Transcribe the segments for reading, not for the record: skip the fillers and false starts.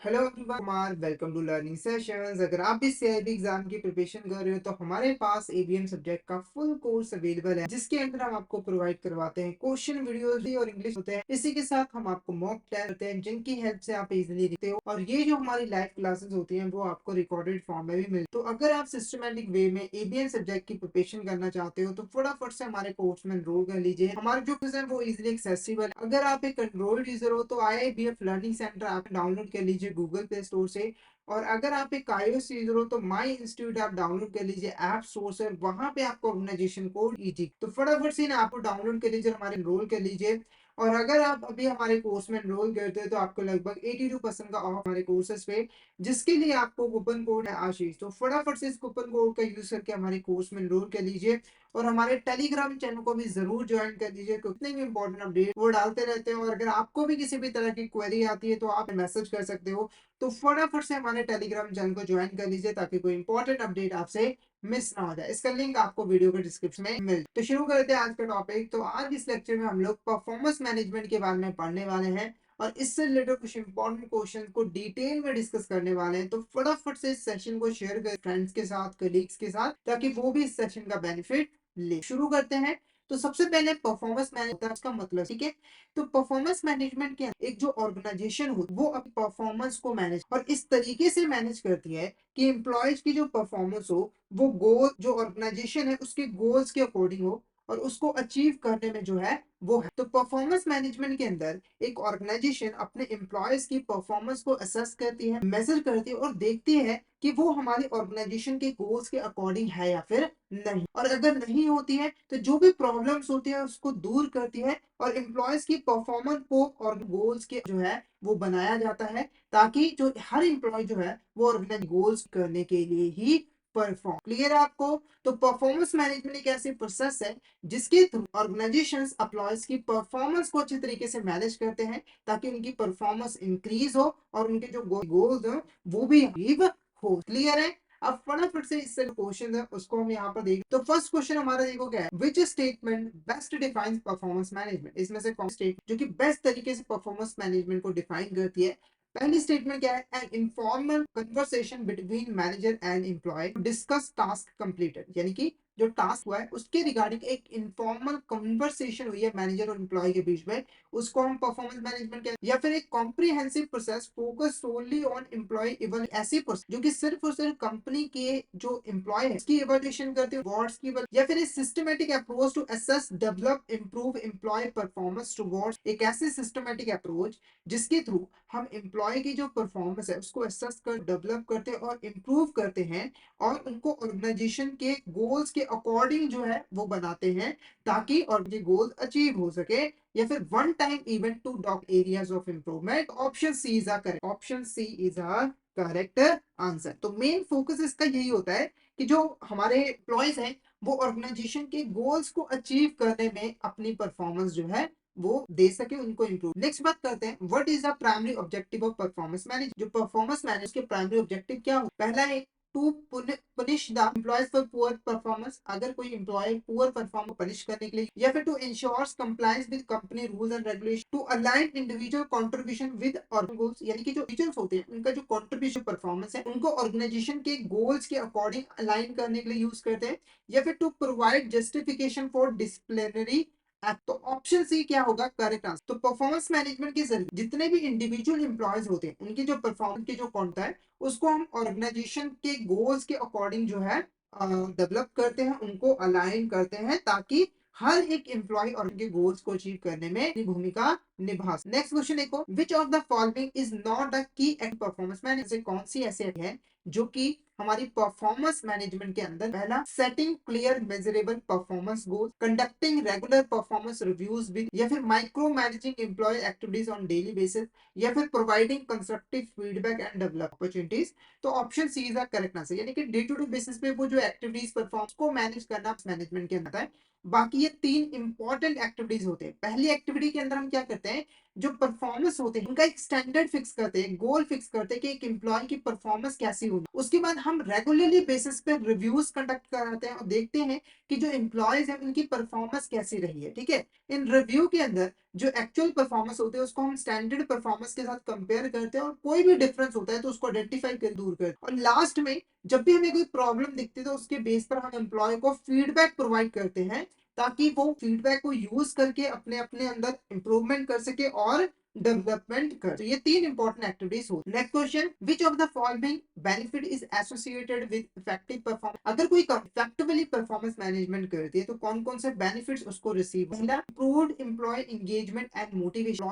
Hello everyone, Kumar welcome to learning sessions. अगर आप भी सीआईबी एग्जाम की प्रिपरेशन कर रहे हो तो हमारे पास एबीएम सब्जेक्ट का फुल कोर्स अवेलेबल है, जिसके अंदर हम आपको प्रोवाइड करवाते हैं क्वेश्चन वीडियोस भी और इंग्लिश होते हैं। इसी के साथ हम आपको मॉक टेस्ट करते हैं, जिनकी हेल्प से आप इजीली लिखते हो। और ये जो हमारी लाइव क्लासेस होती हैं वो आपको रिकॉर्डेड फॉर्म में भी मिलती है। तो अगर आप सिस्टमेटिक वे में एबीएम सब्जेक्ट की प्रिपरेशन करना चाहते हो तो फटाफट से हमारे कोर्स में एनरोल कर लीजिए। हमारे जो quiz है वो इजीली एक्सेसिबल। अगर आप एक एंड्रॉइड यूजर हो तो IIBF learning centre app download कर लीजिए गूगल प्ले स्टोर से। और अगर आप एक iOS यूजर हो तो माई इंस्टीट्यूट आप डाउनलोड कर लीजिए ऐप स्टोर से। वहां पे आपको ऑर्गेनाइजेशन कोड ईजी, तो फटाफट से ना आपको डाउनलोड कर लीजिए, हमारे एनरोल कर लीजिए। और अगर आप अभी हमारे कोर्स में एनरोल करते हैं तो आपको लगभग 82% का ऑफ हमारे कोर्सेज पे, जिसके लिए आपको कूपन कोड है आशीष। तो फटाफट से इस कूपन कोड का यूज करके हमारे कोर्स में एनरोल कर लीजिए। और हमारे टेलीग्राम चैनल को भी जरूर ज्वाइन कर लीजिए, कितने भी इंपॉर्टेंट अपडेट वो डालते रहते हैं। और अगर आपको भी किसी भी तरह की क्वेरी आती है तो आप मैसेज कर सकते हो। तो फटाफट से हमारे टेलीग्राम चैनल को ज्वाइन कर लीजिए ताकि कोई इंपॉर्टेंट अपडेट आपसे मिस ना हो जाए। इसका लिंक आपको वीडियो के डिस्क्रिप्शन में मिल। तो शुरू करते हैं आज का टॉपिक। तो आज इस लेक्चर में हम लोग परफॉर्मेंस मैनेजमेंट के बारे में पढ़ने वाले हैं और इससे रिलेटेड कुछ इंपॉर्टेंट क्वेश्चन को डिटेल में डिस्कस करने वाले हैं। तो फटाफट से इस सेशन को शेयर करें फ्रेंड्स के साथ, कलीग्स के साथ, ताकि वो भी इस सेशन का बेनिफिट ले। शुरू करते हैं। तो सबसे पहले परफॉर्मेंस मैनेजमेंट का मतलब, ठीक है। तो परफॉर्मेंस मैनेजमेंट के एक जो ऑर्गेनाइजेशन हो वो अपनी परफॉर्मेंस को मैनेज और इस तरीके से मैनेज करती है कि एम्प्लॉयज की जो परफॉर्मेंस हो वो गोल जो ऑर्गेनाइजेशन है उसके गोल्स के अकॉर्डिंग हो और उसको अचीव करने में जो है वो है। तो परफॉर्मेंस मैनेजमेंट के अंदर एक ऑर्गेनाइजेशन अपने एम्प्लॉयज की परफॉर्मेंस को असेस करती है, मेजर करती है और देखती है कि वो हमारी ऑर्गेनाइजेशन के गोल्स के अकॉर्डिंग है या फिर नहीं। और अगर नहीं होती है तो जो भी प्रॉब्लम्स होती है उसको दूर करती है और एम्प्लॉयज की परफॉर्मेंस को और गोल्स के जो है वो बनाया जाता है, ताकि जो हर एम्प्लॉय जो है वो ऑर्गेनाइज गोल्स करने के लिए ही परफॉर्म। क्लियर है आपको? तो परफॉर्मेंस मैनेजमेंट एक ऐसी प्रोसेस है जिसके थ्रू ऑर्गेनाइजेशंस एम्प्लॉयज की परफॉर्मेंस को अच्छी तरीके से मैनेज करते हैं, ताकि उनकी परफॉर्मेंस इंक्रीज हो और उनके जो गोल्स हो वो भी अचीव हो। क्लियर है? अब फटाफट से इससे क्वेश्चन है उसको हम यहाँ पर देख। तो फर्स्ट क्वेश्चन हमारा देखो क्या है, विच statement best defines performance management. इसमें से कौन स्टेट जो कि बेस्ट तरीके से परफॉर्मेंस मैनेजमेंट को डिफाइन करती है। पहली स्टेटमेंट क्या है, an informal conversation between manager and employee discuss task completed. यानी कि जो टास्क हुआ है उसके रिगार्डिंग एक इनफॉर्मल कन्वर्सेशन हुई है मैनेजर और एम्प्लॉय के बीच में, उसको हम परफॉर्मेंस मैनेजमेंट कहते हैं। या फिर एक comprehensive process focus solely on employee eval, ऐसी प्रोसेस जो कि सिर्फ और सिर्फ कंपनी के जो एम्प्लॉय है उसकी इवैल्यूएशन करते हैं, वार्ड्स की या फिर एक systematic approach to assess develop improve employee performance towards, एक ऐसे सिस्टमैटिक अप्रोच जिसके थ्रू हम एम्प्लॉय की जो परफॉर्मेंस है उसको असेस कर डेवलप करते हैं और इम्प्रूव करते हैं और उनको ऑर्गेनाइजेशन के गोल्स के अकॉर्डिंग जो है वो बनाते हैं, ताकि और ये गोल अचीव हो सके। या फिर one time event to dock areas of improvement. Option C is a correct, option C is a correct answer. तो मेन फोकस इसका यही होता है कि जो हमारे एम्प्लॉयज हैं वो ऑर्गेनाइजेशन के गोल्स को अचीव करने में अपनी परफॉर्मेंस जो है वो दे सके, उनको इंप्रूव। नेक्स्ट बात करते हैं, what is the primary objective of performance manage. जो परफॉर्मेंस मैनेज के प्राइमरी ऑब्जेक्टिव क्या हो, पहला है to punish the employees for poor performance. अगर कोई एम्प्लॉय पुअर परफॉर्म पनिश करने के लिए, या फिर to insures compliance with company rules and regulation, to align individual contribution with organ goals. यानी कि जो इंडिविजुअल्स होते हैं उनका जो कंट्रीब्यूशन परफॉर्मेंस है उनको ऑर्गेनाइजेशन के गोल्स के अकॉर्डिंग अलाइन करने के लिए यूज करते हैं। या फिर to provide justification for disciplinary act. तो ऑप्शन सी क्या होगा करेक्ट आंसर। तो परफॉर्मेंस मैनेजमेंट के जरिए जितने भी इंडिविजुअल एम्प्लॉयज होते हैं उनकी जो परफॉर्मेंस की जो कौनता है उसको हम ऑर्गेनाइजेशन के गोल्स के अकॉर्डिंग जो है डेवलप करते हैं, उनको अलाइन करते हैं, ताकि हर एक एम्प्लॉय और उनके गोल्स को अचीव करने में अपनी भूमिका निभा। नेक्स्ट क्वेश्चन देखो, which of the following is not the key act performance management. कौन सी ऐसे है जो कि हमारी परफॉर्मेंस मैनेजमेंट के अंदर, पहला setting clear measurable performance goal, conducting regular performance reviews with, या फिर micro managing employee activities on daily basis, या फिर providing constructive feedback and develop opportunities. तो option C is the correct answer. यानी कि डे टू डे बेसिस पे वो जो एक्टिविटीज परफॉर्म को मैनेज करना मैनेजमेंट के अंदर है। बाकी ये तीन इंपॉर्टेंट एक्टिविटीज होते हैं। पहली एक्टिविटी के अंदर हम क्या करते हैं, जो परफॉर्मेंस होते हैं उनका एक स्टैंडर्ड फिक्स करते हैं, गोल फिक्स करते हैं कि एक एम्प्लॉय की परफॉर्मेंस कैसी होगी। उसके बाद हम रेगुलरली बेसिस पे रिव्यूज कंडक्ट कराते हैं और देखते हैं कि जो एम्प्लॉयज हैं उनकी परफॉर्मेंस कैसी रही है। ठीक है, इन रिव्यू के अंदर जो एक्चुअल परफॉर्मेंस होते हैं उसको हम स्टैंडर्ड परफॉर्मेंस के साथ कंपेयर करते हैं और कोई भी डिफरेंस होता है तो उसको आइडेंटिफाई कर दूर करते हैं। और लास्ट में जब भी हमें कोई प्रॉब्लम दिखती है तो उसके बेस पर हम एम्प्लॉय को फीडबैक प्रोवाइड करते हैं ताकि वो फीडबैक को यूज करके अपने अपने अंदर इंप्रूवमेंट कर सके और डेवलपमेंट कर। तो ये तीन इंपॉर्टेंट एक्टिविटीज हो। Next question, which of the following benefit is associated with effective performance. अगर कोई इफेक्टिवली परफॉर्मेंस मैनेजमेंट करती है तो कौन कौन से बेनिफिट्स उसको रिसीव। पहला, improved employee engagement and motivation.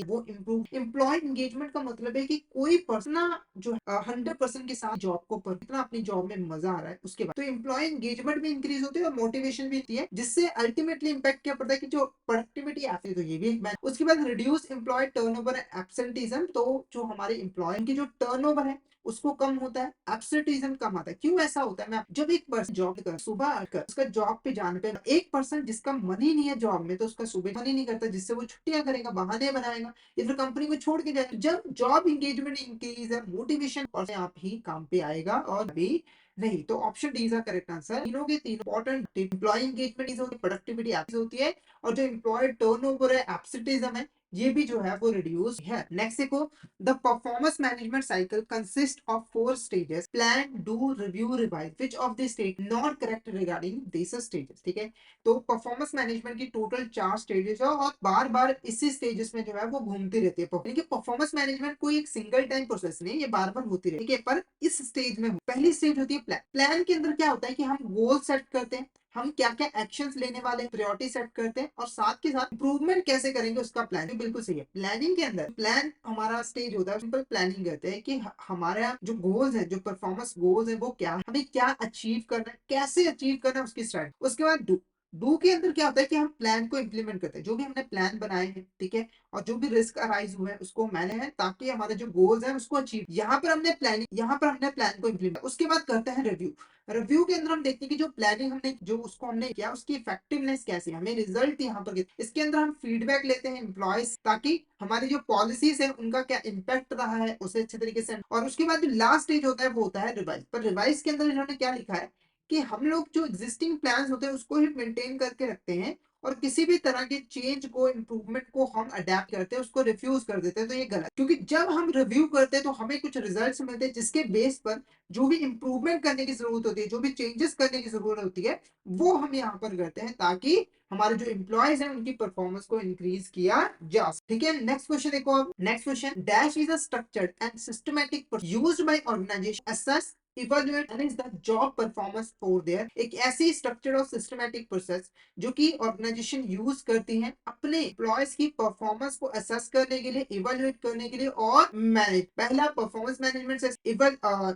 वो इम्प्रूव एम्प्लॉय एंगेजमेंट का मतलब है कि कोई पर्सन जो 100% के साथ जॉब को इतना अपनी जॉब में मजा आ रहा है उसके बाद तो एम्प्लॉय एंगेजमेंट भी इंक्रीज होती है और मोटिवेशन भी होती है, जिससे अल्टीमेटली इंपैक्ट क्या पड़ता है कि जो प्रोडक्टिविटी आती है। तो ये भी एक उसके बाद रिड्यूस एम्प्लॉय टर्नओवर एब्सेंटीज्म। तो जो हमारे एम्प्लॉय की जो टर्नओवर है उसको कम होता है, एब्सेंटीज्म कम आता है। क्यों ऐसा होता है? मैं जब एक पर्सन जॉब कर सुबह आकर उसका जॉब पे जाने पे एक पर्सन जिसका मन ही नहीं है जॉब में तो उसका सुबह मन ही नहीं करता, जिससे वो छुट्टियां करेगा, बहाने बनाएगा या फिर कंपनी को छोड़ के जाएगा। जब जॉब इंगेजमेंट इंक्रीज है, मोटिवेशन और आप ही काम पे आएगा और भी नहीं। तो option D is correct answer. तीनों के तीन इंपॉर्टेंट, एम्प्लॉय एंगेजमेंट होती है, प्रोडक्टिविटी होती है और जो एम्प्लॉय टर्नओवर है, एब्सेंटिज्म है, ये भी जो है वो रिड्यूस है। नेक्स्ट देखो, the performance management cycle consist of 4 stages, plan, do, review, revise. Which of the stage not correct regarding this stages. ठीक है, तो परफॉर्मेंस मैनेजमेंट की टोटल 4 स्टेजेस है और बार बार इसी स्टेजेस में जो है वो घूमती रहती है। यानी कि परफॉर्मेंस मैनेजमेंट कोई एक सिंगल टाइम प्रोसेस नहीं, ये बार बार होती रहती है। पर इस स्टेज में पहली स्टेज होती है प्लान। प्लान के अंदर क्या होता है कि हम गोल सेट करते हैं, हम क्या क्या एक्शंस लेने वाले हैं, प्रायोरिटी सेट करते हैं और साथ के साथ इंप्रूवमेंट कैसे करेंगे उसका प्लान। तो बिल्कुल सही है। प्लानिंग के अंदर प्लान हमारा स्टेज होता है, सिंपल प्लानिंग कहते हैं कि हमारा जो गोल्स है, जो परफॉर्मेंस गोल्स है वो क्या है, हमें क्या अचीव करना है, कैसे अचीव करना है, उसकी स्ट्रैटेजी। उसके बाद डू। डू के अंदर क्या होता है कि हम प्लान को इंप्लीमेंट करते हैं, जो भी हमने प्लान बनाए हैं, ठीक है, और जो भी रिस्क अराइज हुए हैं उसको मैंने है ताकि हमारे जो गोल्स हैं उसको अचीव। यहाँ पर हमने प्लान को इंप्लीमेंट। उसके बाद करते हैं रिव्यू। रिव्यू के अंदर हम देखते हैं कि जो प्लानिंग हमने जो उसको हमने किया उसकी इफेक्टिवनेस कैसी है, हमें रिजल्ट यहाँ पर इसके अंदर हम फीडबैक लेते हैं एम्प्लॉयज, ताकि हमारी जो पॉलिसीज है उनका क्या इम्पैक्ट रहा है उसे अच्छे तरीके से। और उसके बाद जो लास्ट स्टेज होता है वो होता है रिवाइज। पर रिवाइज के अंदर इन्होंने क्या लिखा है कि हम लोग जो एग्जिस्टिंग प्लान होते हैं उसको ही मेंटेन करके रखते हैं और किसी भी तरह के चेंज को, इंप्रूवमेंट को हम अडेप्ट करते हैं, उसको रिफ्यूज कर देते हैं। तो ये गलत, क्योंकि जब हम रिव्यू करते हैं तो हमें कुछ रिजल्ट्स मिलते हैं जिसके बेस पर जो भी इंप्रूवमेंट करने की जरूरत होती है, जो भी चेंजेस करने की जरूरत होती है, वो हम यहाँ पर करते हैं ताकि हमारे जो एम्प्लॉयज हैं उनकी परफॉर्मेंस को इंक्रीज किया जा सके। ठीक है, नेक्स्ट क्वेश्चन देखो आप। Next question, dash is a structured and systematic used by organisation assess evaluate manage the job performance for their. एक ऐसी स्ट्रक्चर्ड और सिस्टमैटिक प्रोसेस जो कि ऑर्गेनाइजेशन यूज करती है अपने एम्प्लॉयज की परफॉर्मेंस को असेस करने के लिए, इवैल्यूएट करने के लिए और मैनेज। पहला, performance management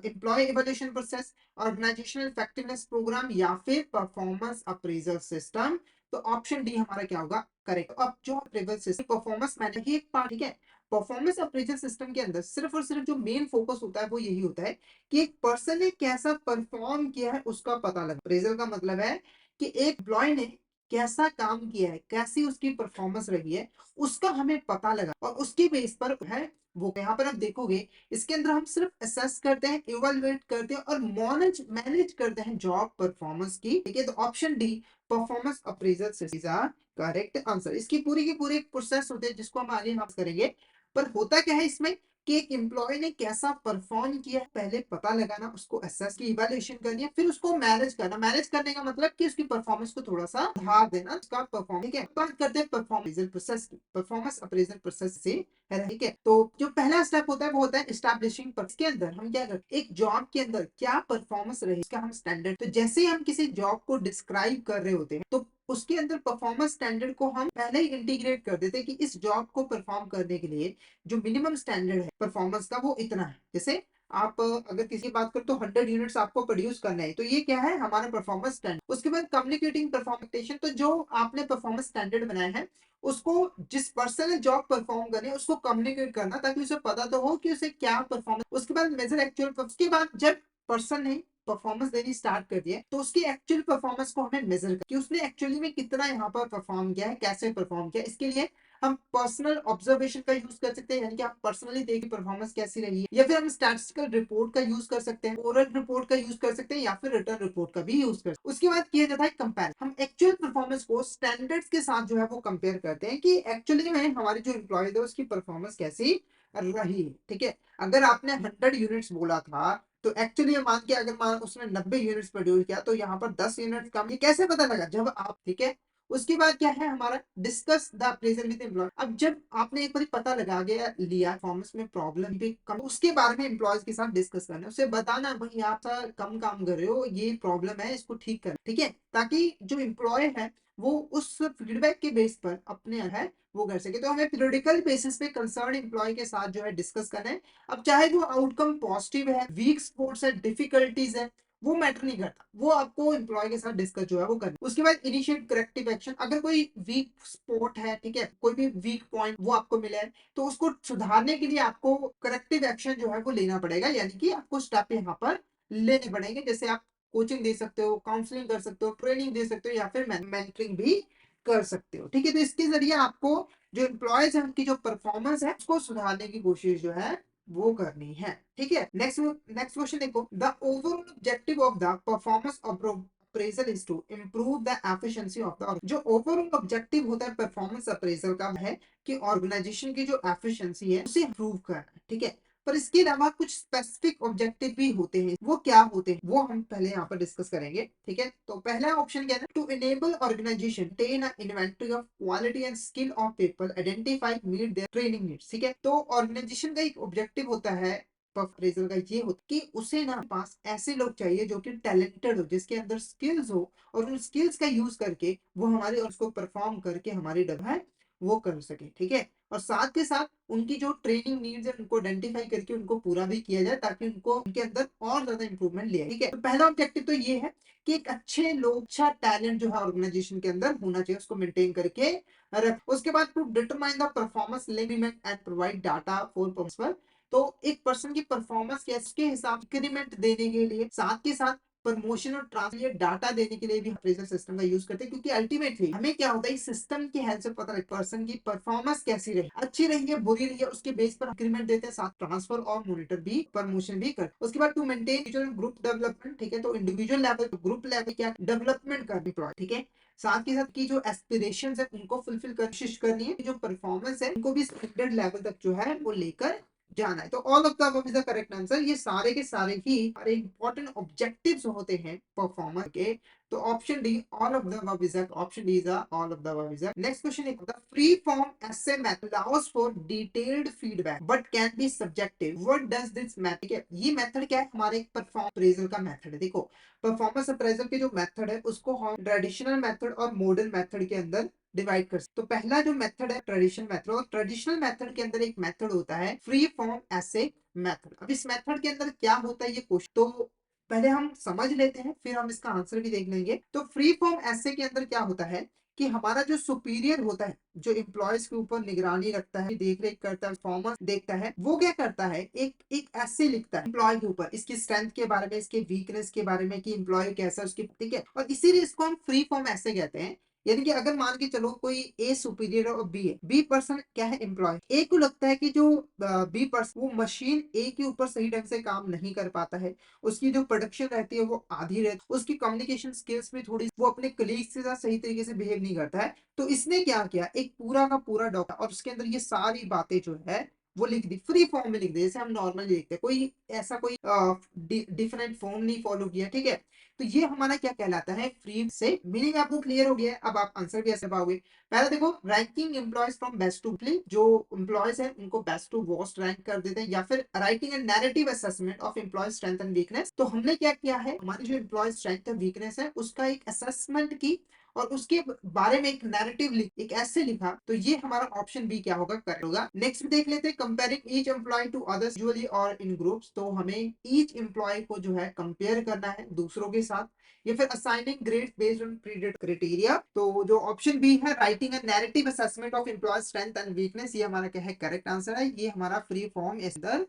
employee evaluation process, organisational effectiveness program या फिर परफॉर्मेंस अप्रेजल सिस्टम। तो ऑप्शन डी हमारा क्या होगा करेक्ट। अब जो अप्रेजल सिस्टम परफॉर्मेंस मैनेज की एक पार्ट, ठीक है, परफॉर्मेंस अप्रेजल सिस्टम के अंदर सिर्फ और सिर्फ जो मेन फोकस होता है वो यही होता है कि एक पर्सन ने कैसा परफॉर्म किया है उसका पता लगा। अप्रेजल का मतलब है कि एक एम्प्लॉय ने कैसा काम किया है, कैसी उसकी परफॉर्मेंस रही है, उसका हमें पता लगा और उसके बेस पर है वो। यहाँ पर आप देखोगे इसके अंदर हम सिर्फ असेस करते हैं, इवैल्यूएट करते हैं और मैनेज मैनेज करते हैं जॉब परफॉर्मेंस की। ठीक है, तो option D performance appraisal system correct answer. इसकी पूरी की पूरी प्रोसेस होते हैं जिसको हम आगे बात करेंगे। पर होता क्या है इसमें कि एक एम्प्लॉय ने कैसा परफॉर्म किया है पहले पता लगाना, उसको असेस की, इवैल्यूएशन करनी है, फिर उसको मैनेज करना। मैनेज करने का मतलब कि उसकी परफॉर्मेंस को थोड़ा सा सुधार देना, उसका परफॉर्म। ठीक है, बात करते हैं परफॉर्मेंस प्रोसेस की। परफॉर्मेंस अप्रेजल प्रोसेस से है, ठीक है, तो जो पहला स्टेप होता है वो होता है एस्टैब्लिशिंग। के अंदर हम क्या करते हैं, एक जॉब के अंदर क्या परफॉर्मेंस रही इसका हम स्टैंडर्ड। तो जैसे ही हम किसी जॉब को डिस्क्राइब कर रहे होते हैं तो उसके अंदर परफॉर्मेंस स्टैंडर्ड को हम पहले ही इंटीग्रेट कर देते हैं कि इस जॉब को परफॉर्म करने के लिए जो मिनिमम स्टैंडर्ड है परफॉर्मेंस का वो इतना है। जैसे आप अगर किसी की बात करें तो 100 यूनिट्स आपको प्रोड्यूस करना है, तो ये क्या है हमारा परफॉर्मेंस स्टैंडर्ड। उसके बाद कम्युनिकेटिंग परफॉर्मेंस, तो जो आपने परफॉर्मेंस स्टैंडर्ड बनाया है उसको जिस पर्सन ने जॉब परफॉर्म करनी है उसको कम्युनिकेट करना ताकि उसे पता तो हो कि उसे क्या परफॉर्मेंस। उसके बाद मेजर एक्चुअल। उसके बाद जब पर्सन ने परफॉर्मेंस देनी स्टार्ट कर दिया तो उसकी एक्चुअल परफॉर्मेंस को हमें मेजर कर कि उसने एक्चुअली में कितना यहाँ पर परफॉर्म किया है, कैसे परफॉर्म किया। इसके लिए हम पर्सनल ऑब्जर्वेशन का यूज कर सकते हैं, यानी कि आप पर्सनली देखिए परफॉर्मेंस कैसी रही है, या फिर हम स्टैटिस्टिकल रिपोर्ट का यूज कर सकते हैं, ओरल रिपोर्ट का यूज कर सकते हैं, या फिर रिटर्न रिपोर्ट का भी यूज कर सकते हैं। उसके बाद किया जाता है कंपेयर, हम एक्चुअल परफॉर्मेंस को स्टैंडर्ड्स के साथ जो है वो कंपेयर करते हैं कि एक्चुअली में हमारी जो एम्प्लॉयज है उसकी परफॉर्मेंस कैसी रही है। ठीक है, अगर आपने 100 यूनिट्स बोला था तो एक्चुअली मान के अगर मान उसने 90 यूनिट्स प्रोड्यूस किया तो यहाँ पर 10 यूनिट कम, ये कैसे पता लगा? जब आप, ठीक है, उसके बाद क्या है हमारा discuss the appraisal with employee. अब जब आपने एक बार पता लगा गया लिया परफॉर्मेंस में प्रॉब्लम भी कम, उसके बारे में एम्प्लॉयज के साथ डिस्कस करना, उसे बताना भाई आप सर कम काम कर रहे हो, ये प्रॉब्लम है, इसको ठीक कर, ठीक है, ताकि जो एम्प्लॉय है वो उस फीडबैक के बेस पर अपने है वो कर सके। तो हमें पीरियडिकल बेसिस पे कंसर्न एम्प्लॉय के साथ जो है डिस्कस करना है। अब चाहे वो आउटकम पॉजिटिव है, वीक स्पोर्ट्स है, डिफिकल्टीज है, वो मैटर नहीं करता, वो आपको एम्प्लॉय के साथ डिस्कस जो है वो करना। उसके बाद इनिशिएट करेक्टिव एक्शन, अगर कोई वीक स्पॉट है, ठीक है, कोई भी वीक पॉइंट वो आपको मिला है तो उसको सुधारने के लिए आपको करेक्टिव एक्शन जो है वो लेना पड़ेगा, यानी कि आपको स्टेप यहाँ पर लेने पड़ेंगे। जैसे आप कोचिंग दे सकते हो, काउंसलिंग कर सकते हो, ट्रेनिंग दे सकते हो, या फिर मेंटरिंग भी कर सकते हो। ठीक है, तो इसके जरिए आपको जो एम्प्लॉयज है उनकी जो परफॉर्मेंस है उसको सुधारने की कोशिश जो है वो करनी है। ठीक है, नेक्स्ट नेक्स्ट क्वेश्चन देखो, the overall objective of the performance appraisal is to improve the efficiency of the, जो ओवरऑल ऑब्जेक्टिव होता है परफॉर्मेंस अप्रेजल का है कि ऑर्गेनाइजेशन की जो एफिशिएंसी है उसे इंप्रूव करना। ठीक है, पर इसके अलावा कुछ स्पेसिफिक ऑब्जेक्टिव भी होते हैं, वो क्या होते हैं वो हम पहले यहाँ पर डिस्कस करेंगे। ठीक है, तो पहला ऑप्शन क्या है, to enable organisation ten a inventory of quality and skill of people identify meet their training needs. ठीक है, तो ऑर्गेनाइजेशन का एक ऑब्जेक्टिव होता है अप्रेजल का, ये होता कि उसे ना पास ऐसे लोग चाहिए जो कि टैलेंटेड हो, जिसके अंदर स्किल्स हो, और उन स्किल्स का यूज करके वो हमारे और उसको परफॉर्म करके हमारी है वो कर सके। ठीक है, और साथ के साथ उनकी जो ट्रेनिंग नीड्स है उनको आइडेंटिफाई करके उनको पूरा भी किया जाए ताकि उनको उनके अंदर और ज्यादा इंप्रूवमेंट ले आए। ठीक है, तो पहला ऑब्जेक्टिव तो ये है कि एक अच्छे लोग, अच्छा टैलेंट जो है ऑर्गेनाइजेशन के अंदर होना चाहिए, उसको मेंटेन करके रख। उसके बाद to determine the performance limit and provide data for performance, तो एक पर्सन की परफॉर्मेंस के हिसाब इंक्रीमेंट देने के लिए, साथ के साथ प्रमोशन और ट्रांसफर डाटा देने के लिए भी अप्रेजल सिस्टम का यूज करते हैं, क्योंकि अल्टीमेटली हमें क्या होता है इस सिस्टम की हेल्प से पता लगता है पर्सन की परफॉर्मेंस कैसी रही, अच्छी रही है, बुरी रही है, उसके बेस पर इंक्रीमेंट देते हैं, साथ ट्रांसफर और मॉनिटर भी, प्रमोशन भी करते हैं। उसके बाद टू मेंटेन ग्रुप डेवलपमेंट, ठीक है, तो इंडिविजुअल लेवल, ग्रुप लेवल क्या डेवलपमेंट करनी पड़ा। ठीक है, साथ के साथ की जो एस्पिरेशन है उनको फुलफिल कर कोशिश करनी है, जो परफॉर्मेंस है उनको भी स्टैंडर्ड लेवल तक जो है वो लेकर जाना है। तो all of the above is the correct answer. ये सारे के सारे ही हमारे इंपॉर्टेंट ऑब्जेक्टिव्स होते हैं परफॉर्मर के। तो option D all of the above is option D is all of the above is next question is the free form essay method allows for detailed feedback but can be subjective, what does this method, ये method क्या है, हमारे perform appraisal का method है। देखो performance appraisal के जो method है उसको हम ट्रेडिशनल मेथड और मॉडर्न मेथड के अंदर डिवाइड कर सकते। तो पहला जो मेथड है ट्रेडिशनल मेथड, और ट्रेडिशनल मेथड के अंदर एक मेथड होता है फ्री फॉर्म ऐसे मेथड। अब इस मेथड के अंदर क्या होता है ये क्वेश्चन तो पहले हम समझ लेते हैं, फिर हम इसका आंसर भी देख लेंगे। तो फ्री फॉर्म ऐसे के अंदर क्या होता है कि हमारा जो सुपीरियर होता है, जो एम्प्लॉयज के ऊपर निगरानी रखता है, देख रेख करता है, परफॉर्मेंस देखता है, वो क्या करता है एक एक ऐसे लिखता है एम्प्लॉय के ऊपर, इसकी स्ट्रेंथ के बारे में, इसके वीकनेस के बारे में कि एम्प्लॉय कैसा है उसकी। ठीक है, और इसीलिए इसको हम फ्री फॉर्म ऐसे कहते हैं। यानी कि अगर मान के चलो कोई ए सुपीरियर और बी है, बी पर्सन क्या है एम्प्लॉय, ए को लगता है कि जो बी पर्सन वो मशीन ए के ऊपर सही ढंग से काम नहीं कर पाता है, उसकी जो प्रोडक्शन रहती है वो आधी रहती है, उसकी कम्युनिकेशन स्किल्स भी थोड़ी, वो अपने कलीग्स के साथ सही तरीके से बिहेव नहीं करता है। तो इसने क्या किया एक पूरा का पूरा डॉक्यूमेंट और उसके अंदर ये सारी बातें जो है वो लिख दी, फ्री फॉर्म में लिख दी, जैसे हम नॉर्मली लिखते हैं, कोई ऐसा कोई डिफरेंट फॉर्म नहीं फॉलो किया। ठीक है, तो ये हमारा क्या कहलाता है फ्री से। मीनिंग आपको क्लियर हो गया है, अब आप आंसर भी ऐसे पाओगे। पहले देखो ranking employees from best to, जो एम्प्लॉयज है उनको बेस्ट टू वर्स्ट रैंक कर देते हैं, या फिर writing and narrative assessment of employee strength and weakness. तो हमने क्या किया है हमारी जो एम्प्लॉय स्ट्रेंथ एंड वीकनेस है उसका एक असेसमेंट की और उसके बारे में एक नैरेटिव एक ऐसे लिखा, तो ये हमारा ऑप्शन बी क्या होगा करेक्ट होगा। नेक्स्ट देख लेते हैं comparing each employee to others usually और इन ग्रुप्स, तो हमें ईच एम्प्लॉय को जो है कंपेयर करना है दूसरों के साथ, या फिर assigning grades based on predetermined criteria. तो जो ऑप्शन बी है writing and narrative assessment of employee strength and weakness, ये हमारा क्या है करेक्ट आंसर है, ये हमारा फ्री फॉर्म अंदर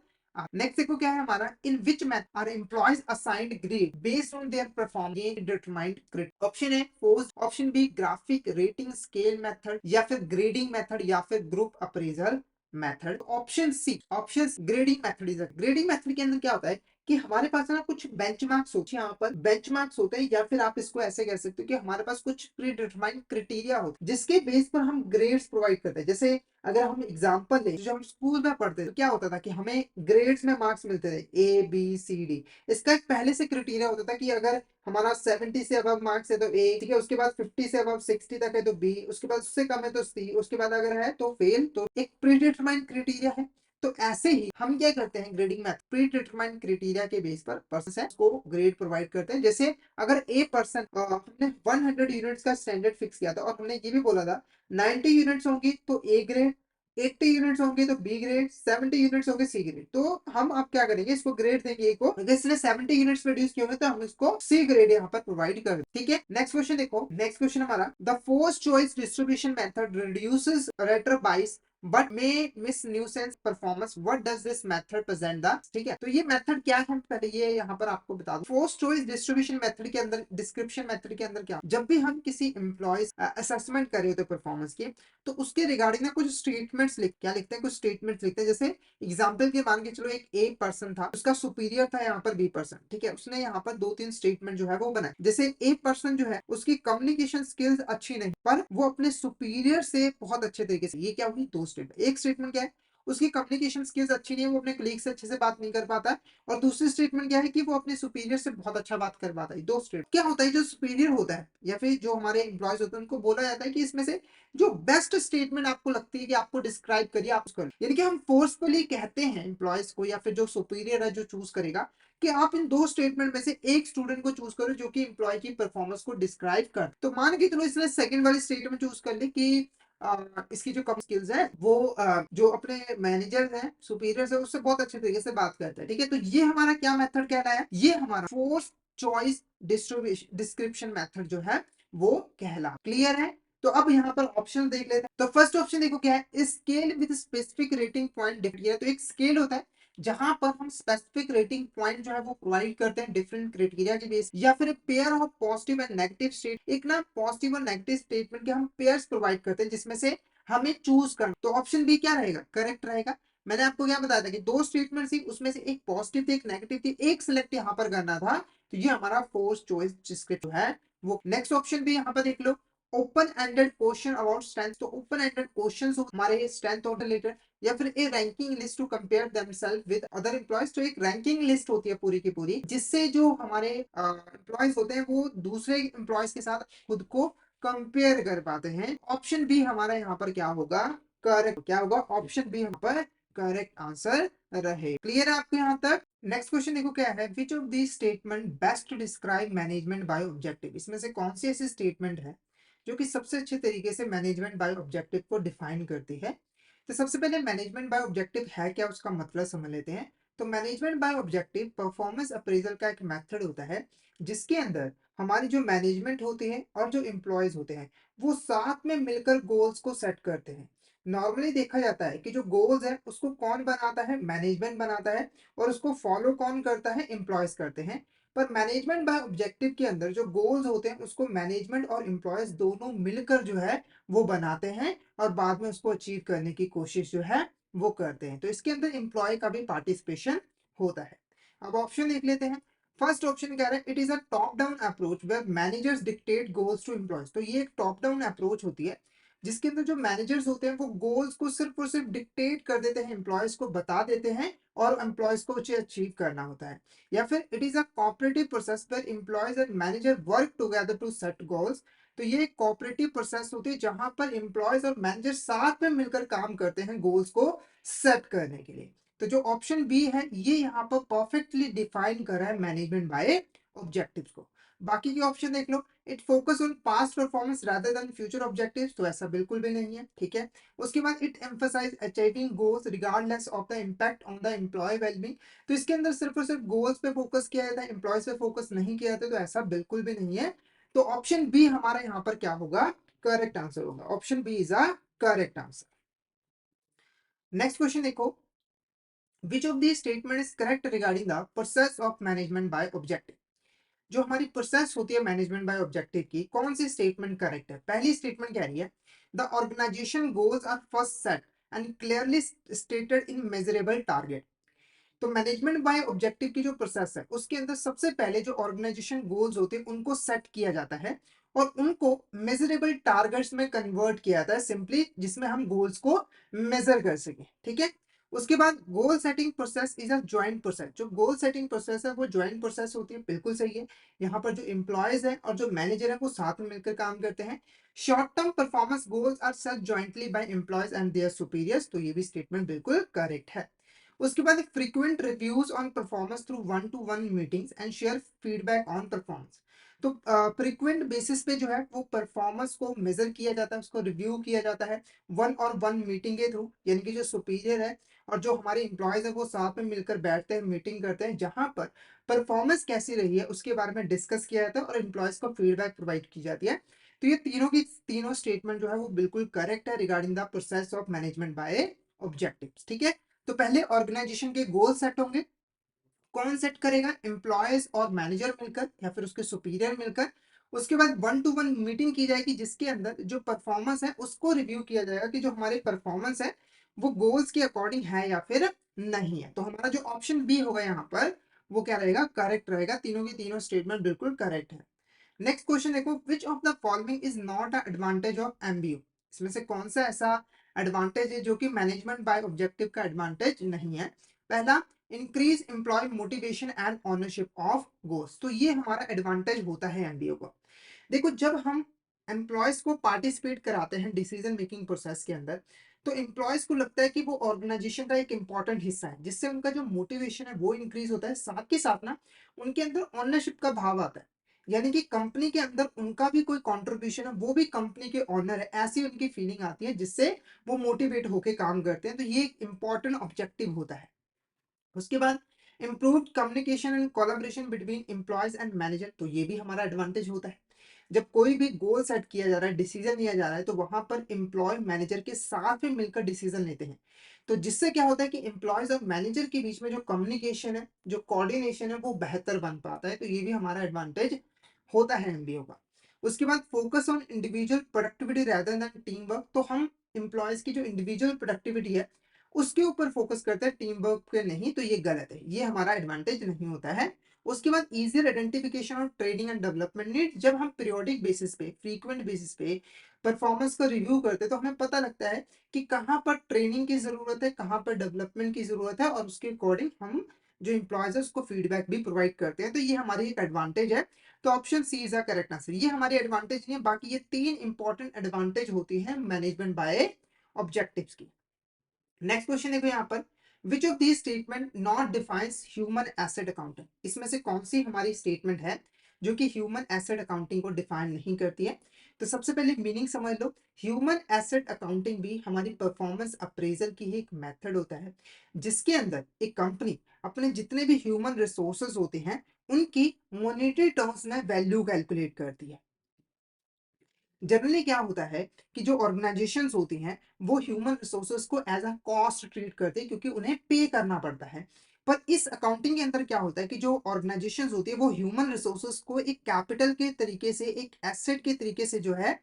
नेक्स्ट देखो क्या है हमारा, in which method are employees assigned grade based on their performance determined grade. Option है post, option B graphic rating scale method, या फिर ग्रेडिंग मेथड, या फिर group appraisal method. Option C, option grading method is. Grading method के अंदर क्या होता है कि हमारे पास है ना कुछ बेंचमार्क्स होते हैं, यहाँ पर बेंचमार्क्स होते हैं, या फिर आप इसको ऐसे कह सकते हो कि हमारे पास कुछ प्री डिटरमाइंड क्राइटेरिया होते हैं जिसके बेस पर हम ग्रेड्स प्रोवाइड करते हैं। जैसे अगर हम एग्जांपल लें, जो हम स्कूल में पढ़ते थे तो क्या होता था कि हमें ग्रेड्स में मार्क्स मिलते थे ए बी सी डी। इसका एक पहले से क्राइटेरिया होता था कि अगर हमारा 70 से अबव मार्क्स है तो ए, ठीक है, उसके बाद 50 से अबव 60 तक है तो बी, उसके बाद उससे कम है तो सी, उसके बाद अगर है तो फेल। तो एक प्री डिटरमाइंड क्राइटेरिया है। तो ऐसे ही हम क्या करते हैं, grading math pre determined criteria के बेस पर पर्सन को ग्रेड प्रोवाइड करते हैं। जैसे अगर ए पर्सन, हमने 100 यूनिट्स का स्टैंडर्ड फिक्स किया था और हमने ये भी बोला था 90 यूनिट्स होंगी तो ए ग्रेड, 80 यूनिट्स होंगे तो बी ग्रेड, 70 यूनिट्स होंगे सी ग्रेड। तो हम अब क्या करेंगे, इसको ग्रेड देंगे ए को। अगर इसने 70 यूनिट्स प्रोड्यूस किए होंगे तो हम इसको सी ग्रेड यहाँ पर प्रोवाइड कर दें। ठीक है, नेक्स्ट क्वेश्चन देखो। नेक्स्ट क्वेश्चन हमारा, the force choice distribution method reduces rater bias but may miss nuanced performance, what does this method present the. ठीक है, तो ये मेथड क्या है, पहले ये यहाँ पर आपको बता दूं। फोर्स चॉइस डिस्ट्रीब्यूशन मेथड के अंदर, डिस्क्रिप्शन मेथड के अंदर क्या, जब भी हम किसी एम्प्लॉयज असेसमेंट कर रहे होते हैं परफॉर्मेंस की, तो उसके रिगार्डिंग ना कुछ स्टेटमेंट्स क्या लिखते हैं, कुछ स्टेटमेंट्स लिखते हैं। जैसे एग्जांपल के मान के चलो, एक ए पर्सन था, उसका सुपीरियर था यहाँ पर बी पर्सन, ठीक है, उसने यहाँ पर दो तीन स्टेटमेंट जो है वो बनाए। जैसे ए पर्सन जो है उसकी कम्युनिकेशन स्किल्स अच्छी नहीं, पर वो अपने सुपीरियर से बहुत अच्छे तरीके से, ये क्या हुई, दो स्टेटमेंट। एक स्टेटमेंट क्या है, उसकी कम्युनिकेशन स्किल्स अच्छी नहीं है, वो अपने कलीग से अच्छे से बात नहीं कर पाता है। और दूसरी स्टेटमेंट क्या है कि वो अपने सुपीरियर से बहुत अच्छा बात कर पाता है। दो स्टेट क्या होता है, जो सुपीरियर होता है या फिर जो हमारे एम्प्लॉयज होते हैं उनको बोला जाता है कि इसमें से जो बेस्ट स्टेटमेंट आपको लगती है कि आपको डिस्क्राइब करिए, आप उसको, यानी कि हम फोर्सफुली कहते हैं एम्प्लॉयज को या फिर जो सुपीरियर है जो चूज करेगा कि आप इन दो स्टेटमेंट में से एक स्टूडेंट को चूज करो जो कि एम्प्लॉय की परफॉर्मेंस को डिस्क्राइब कर। तो मान के चलो इसने सेकंड वाली स्टेटमेंट चूज कर ली कि इसकी जो कम स्किल्स है वो जो अपने मैनेजर है, सुपीरियर्स है, उससे बहुत अच्छे तरीके से बात करता है। ठीक है, तो ये हमारा क्या मेथड कहलाया, ये हमारा force choice distribution description method जो है वो कहला। क्लियर है। तो अब यहाँ पर ऑप्शन देख लेते हैं। तो फर्स्ट ऑप्शन देखो क्या है, scale with specific rating point different. तो एक स्केल होता है जहां पर हम स्पेसिफिक रेटिंग पॉइंट जो है वो प्रोवाइड करते हैं डिफरेंट क्राइटेरिया के बेस, या फिर एक pair of positive and negative state, एक ना पॉजिटिव और नेगेटिव स्टेटमेंट के हम पेयर्स प्रोवाइड करते हैं जिसमें से हमें चूज करना। तो ऑप्शन बी क्या रहेगा, करेक्ट रहेगा। मैंने आपको क्या बताया था कि दो स्टेटमेंट थी, उसमें से एक पॉजिटिव थी एक नेगेटिव थी, एक सिलेक्ट यहाँ पर करना था। तो ये हमारा फोर्स चॉइस डिस्क्रिप्टिव है वो। नेक्स्ट ऑप्शन भी यहाँ पर देख लो, open ended question about strength. तो ओपन एंडेड क्वेश्चंस हमारे स्ट्रेंथ और रिलेटेड, या फिर a ranking list to compare themself with other employees. तो एक रैंकिंग लिस्ट होती है पूरी की पूरी, जिससे जो हमारे एम्प्लॉयज होते हैं वो दूसरे एम्प्लॉयज के साथ खुद को कंपेयर कर पाते हैं। ऑप्शन बी हमारा यहाँ पर क्या होगा, करेक्ट। क्या होगा, ऑप्शन बी यहाँ पर करेक्ट आंसर रहे। क्लियर है आपको यहाँ तक। नेक्स्ट क्वेश्चन देखो क्या है, विच of the statement best describe management by objective. इसमें से कौन सी ऐसी स्टेटमेंट है जो कि सबसे अच्छे तरीके से मैनेजमेंट बाय ऑब्जेक्टिव को डिफाइन करती है। तो सबसे पहले मैनेजमेंट बाय ऑब्जेक्टिव है क्या, उसका मतलब समझ लेते हैं। तो management by objective performance appraisal का एक मेथड होता है जिसके अंदर हमारी जो मैनेजमेंट होती है और जो एम्प्लॉयज होते हैं वो साथ में मिलकर गोल्स को सेट करते हैं। नॉर्मली देखा जाता है कि जो गोल्स है उसको कौन बनाता है, मैनेजमेंट बनाता है, और उसको फॉलो कौन करता है, एम्प्लॉयज करते हैं। पर मैनेजमेंट बाय ऑब्जेक्टिव के अंदर जो गोल्स होते हैं उसको मैनेजमेंट और एम्प्लॉयज दोनों मिलकर जो है वो बनाते हैं और बाद में उसको अचीव करने की कोशिश जो है वो करते हैं। तो इसके अंदर एम्प्लॉय का भी पार्टिसिपेशन होता है। अब ऑप्शन देख लेते हैं। फर्स्ट ऑप्शन कह रहा है it is a top down approach where managers dictate goals to employees. तो ये एक टॉप डाउन अप्रोच होती है जिसके अंदर जो मैनेजर्स होते हैं वो गोल्स को सिर्फ और सिर्फ डिक्टेट कर देते हैं, एम्प्लॉयज को बता देते हैं और एम्प्लॉयज को उसे अचीव करना होता है। या फिर it is a cooperative process where employees and manager work together to set goals. तो ये एक कोऑपरेटिव प्रोसेस होती है जहां पर एम्प्लॉयज और मैनेजर साथ में मिलकर काम करते हैं गोल्स को सेट करने के लिए। तो जो ऑप्शन बी है ये यहाँ पर परफेक्टली डिफाइन कर रहा है मैनेजमेंट बाय ऑब्जेक्टिव्स को। बाकी के ऑप्शन देख लो, it focus on past performance rather than future objectives. तो ऐसा बिल्कुल भी नहीं है। ठीक है, उसके बाद it emphasise achieving goals regardless of the impact on the employee wellbeing. तो इसके अंदर सिर्फ और सिर्फ गोल्स पे फोकस किया जाता है, एम्प्लॉयज पे फोकस नहीं किया जाता। तो ऐसा बिल्कुल भी नहीं है। तो ऑप्शन बी हमारा यहाँ पर क्या होगा, करेक्ट आंसर होगा। Option B is a correct answer. Next question देखो, which of the statement is correct regarding the process of management by objective. जो हमारी प्रोसेस होती है मैनेजमेंट बाय ऑब्जेक्टिव की, कौन सी स्टेटमेंट करेक्ट है? पहली स्टेटमेंट कह रही है the organisation goals are first set and clearly stated in measurable target. तो मैनेजमेंट बाय ऑब्जेक्टिव की जो प्रोसेस है उसके अंदर सबसे पहले जो ऑर्गेनाइजेशन गोल्स होते हैं उनको सेट किया जाता है और उनको मेजरेबल टारगेट्स में कन्वर्ट किया जाता है, सिंपली जिसमें हम गोल्स को मेजर कर सके। ठीक है। उसके बाद goal setting process is a joint process. जो गोल सेटिंग प्रोसेस है वो ज्वाइंट प्रोसेस होती है, बिल्कुल सही है। यहाँ पर जो एम्प्लॉयज है और जो मैनेजर है वो साथ में मिलकर काम करते हैं। Short term performance goals are set jointly by employees and their superiors. तो ये भी स्टेटमेंट बिल्कुल करेक्ट है। उसके बाद frequent reviews on performance through one to one meetings and share feedback on performance. तो फ्रीक्वेंट बेसिस पे जो है वो परफॉर्मेंस को मेजर किया जाता है, उसको रिव्यू किया जाता है वन और वन मीटिंग के थ्रू, यानी कि जो सुपीरियर है और जो हमारे इंप्लॉयज है वो साथ में मिलकर बैठते हैं, मीटिंग करते हैं, जहां पर परफॉर्मेंस कैसी रही है उसके बारे में डिस्कस किया जाता है और एम्प्लॉयज को फीडबैक प्रोवाइड की जाती है। तो ये तीनों की तीनों स्टेटमेंट जो है वो बिल्कुल करेक्ट है regarding the process of management bye objectives. ठीक है। तो पहले ऑर्गेनाइजेशन के गोल सेट होंगे। कौन सेट करेगा? एम्प्लॉयज और मैनेजर मिलकर या फिर उसके सुपीरियर मिलकर। उसके बाद वन टू वन मीटिंग की जाएगी जिसके अंदर जो परफॉर्मेंस है उसको रिव्यू किया जाएगा कि जो हमारे परफॉर्मेंस है वो गोल्स के अकॉर्डिंग है या फिर नहीं है। तो हमारा जो ऑप्शन बी होगा यहाँ पर वो क्या रहेगा? करेक्ट रहेगा। तीनों की तीनों स्टेटमेंट बिल्कुल करेक्ट है। नेक्स्ट क्वेश्चन देखो, which of the following is not a advantage of MBO. इसमें से कौन सा ऐसा एडवांटेज है जो कि मैनेजमेंट बाय ऑब्जेक्टिव का एडवांटेज नहीं है? पहला, increase employee motivation and ownership of goals. तो ये हमारा एडवांटेज होता है एमबीओ का। देखो, जब हम एम्प्लॉयज को पार्टिसिपेट कराते हैं डिसीजन मेकिंग प्रोसेस के अंदर, तो एम्प्लॉयज को लगता है कि वो ऑर्गेनाइजेशन का एक इंपॉर्टेंट हिस्सा है, जिससे उनका जो मोटिवेशन है वो इंक्रीज होता है। साथ ही साथ ना उनके अंदर ओनरशिप का भाव आता है, यानी कि कंपनी के अंदर उनका भी कोई कंट्रीब्यूशन है, वो भी कंपनी के ओनर है, ऐसी उनकी फीलिंग आती है जिससे वो मोटिवेट होकर काम करते हैं। तो ये एक इंपॉर्टेंट ऑब्जेक्टिव होता है। उसके बाद improved communication and collaboration between employees and manager. तो ये भी हमारा एडवांटेज होता है। जब कोई भी गोल सेट किया जा रहा है, डिसीजन लिया जा रहा है, तो वहां पर एम्प्लॉय मैनेजर के साथ में मिलकर डिसीजन लेते हैं। तो जिससे क्या होता है कि एम्प्लॉयज और मैनेजर के बीच में जो कम्युनिकेशन है, जो कोऑर्डिनेशन है, वो बेहतर बन पाता है। तो ये भी हमारा एडवांटेज होता है एमबीओ का। उसके बाद focus on individual productivity rather than team work. तो हम एम्प्लॉयज की जो इंडिविजुअल प्रोडक्टिविटी है उसके ऊपर फोकस करते हैं, टीम वर्क पे नहीं। तो ये गलत है, ये हमारा एडवांटेज नहीं होता है। उसके बाद easier identification of training and development need. जब हम पीरियोडिक बेसिस पे, फ्रीक्वेंट बेसिस पे परफॉर्मेंस को रिव्यू करते हैं तो हमें पता लगता है कि कहाँ पर ट्रेनिंग की जरूरत है, कहाँ पर डेवलपमेंट की जरूरत है, और उसके अकॉर्डिंग हम जो एम्प्लॉयज है उसको फीडबैक भी प्रोवाइड करते हैं। तो ये हमारी एक एडवांटेज है। तो option C is the correct answer. ये हमारी एडवांटेज नहीं है, बाकी ये तीन इंपॉर्टेंट एडवांटेज होती है मैनेजमेंट बाय ऑब्जेक्टिव्स की। नेक्स्ट क्वेश्चन देखो यहाँ पर, विच of the statement not defines human asset accounting. इसमें से कौन सी हमारी स्टेटमेंट है जो कि ह्यूमन एसेट अकाउंटिंग को डिफाइन नहीं करती है? तो सबसे पहले मीनिंग समझ लो। ह्यूमन एसेट अकाउंटिंग भी हमारी परफॉर्मेंस अप्रेजल की ही एक मेथड होता है, जिसके अंदर एक कंपनी अपने जितने भी ह्यूमन रिसोर्सेज होते हैं उनकी मॉनेटरी टर्म्स में वैल्यू कैलकुलेट करती है। जनरली क्या होता है कि जो ऑर्गेनाइजेशंस होती हैं वो ह्यूमन रिसोर्सेज को एज अ कॉस्ट ट्रीट करते हैं, क्योंकि उन्हें पे करना पड़ता है। पर इस अकाउंटिंग के अंदर क्या होता है कि जो ऑर्गेनाइजेशंस होती है वो ह्यूमन रिसोर्सेज को एक कैपिटल के तरीके से, एक एसेट के तरीके से जो है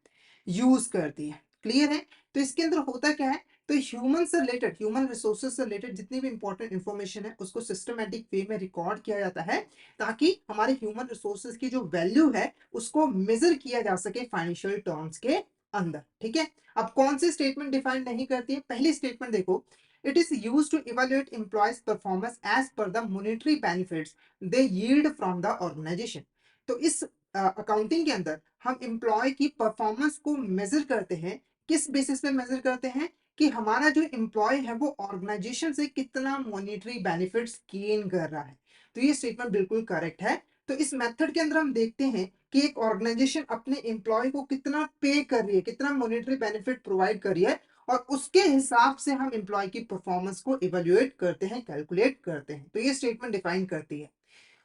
यूज करती है। क्लियर है? तो इसके अंदर होता क्या है, तो ह्यूमन से रिलेटेड, ह्यूमन रिसोर्सेज से रिलेटेड जितनी भी इंपॉर्टेंट इंफॉर्मेशन है उसको सिस्टमेटिक वे में रिकॉर्ड किया जाता है, ताकि हमारे ह्यूमन रिसोर्सेज की जो वैल्यू है उसको मेजर किया जा सके फाइनेंशियल टर्म्स के अंदर। ठीक है। अब कौन सी स्टेटमेंट डिफाइन नहीं करती है? पहली स्टेटमेंट देखो, it is use to evaluate employees performance as per the monetary benefits they yield from the organisation. तो इस अकाउंटिंग के अंदर हम एम्प्लॉय की परफॉर्मेंस को मेजर करते हैं। किस बेसिस पे मेजर करते हैं? कि हमारा जो एम्प्लॉय है वो ऑर्गेनाइजेशन से कितना मॉनेटरी बेनिफिट्स गेन कर रहा है। तो ये स्टेटमेंट बिल्कुल करेक्ट है। तो इस मेथड के अंदर हम देखते हैं कि एक ऑर्गेनाइजेशन अपने एम्प्लॉय को कितना पे कर रही है, कितना मॉनेटरी बेनिफिट प्रोवाइड कर रही है, और उसके हिसाब से हम एम्प्लॉय की परफॉर्मेंस को इवेल्युएट करते हैं, कैलकुलेट करते हैं। तो ये स्टेटमेंट डिफाइन करती है।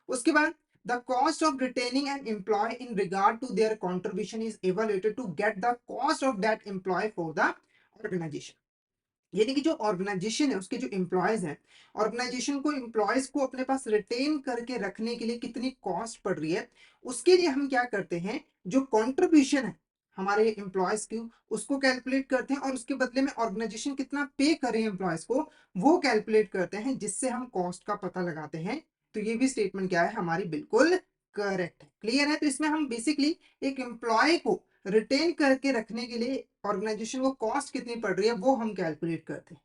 उसके बाद the cost of retaining an employee in regard to their contribution is evaluated to get the cost of that employee for the organisation. यानी कि जो ऑर्गेनाइजेशन है उसके जो एम्प्लॉयज हैं, ऑर्गेनाइजेशन को एम्प्लॉयज को अपने पास रिटेन करके रखने के लिए कितनी कॉस्ट पड़ रही है, उसके लिए हम क्या करते हैं, जो कंट्रीब्यूशन है हमारे एम्प्लॉयज की, उसको कैलकुलेट करते हैं और उसके बदले में ऑर्गेनाइजेशन कितना पे करे एम्प्लॉयज को, वो कैलकुलेट करते हैं, जिससे हम कॉस्ट का पता लगाते हैं। तो ये भी स्टेटमेंट क्या है हमारी, बिल्कुल करेक्ट है। क्लियर है? तो इसमें हम बेसिकली एक एम्प्लॉय को रिटेन करके रखने के लिए ऑर्गेनाइजेशन को कॉस्ट कितनी पड़ रही है वो हम कैलकुलेट करते हैं।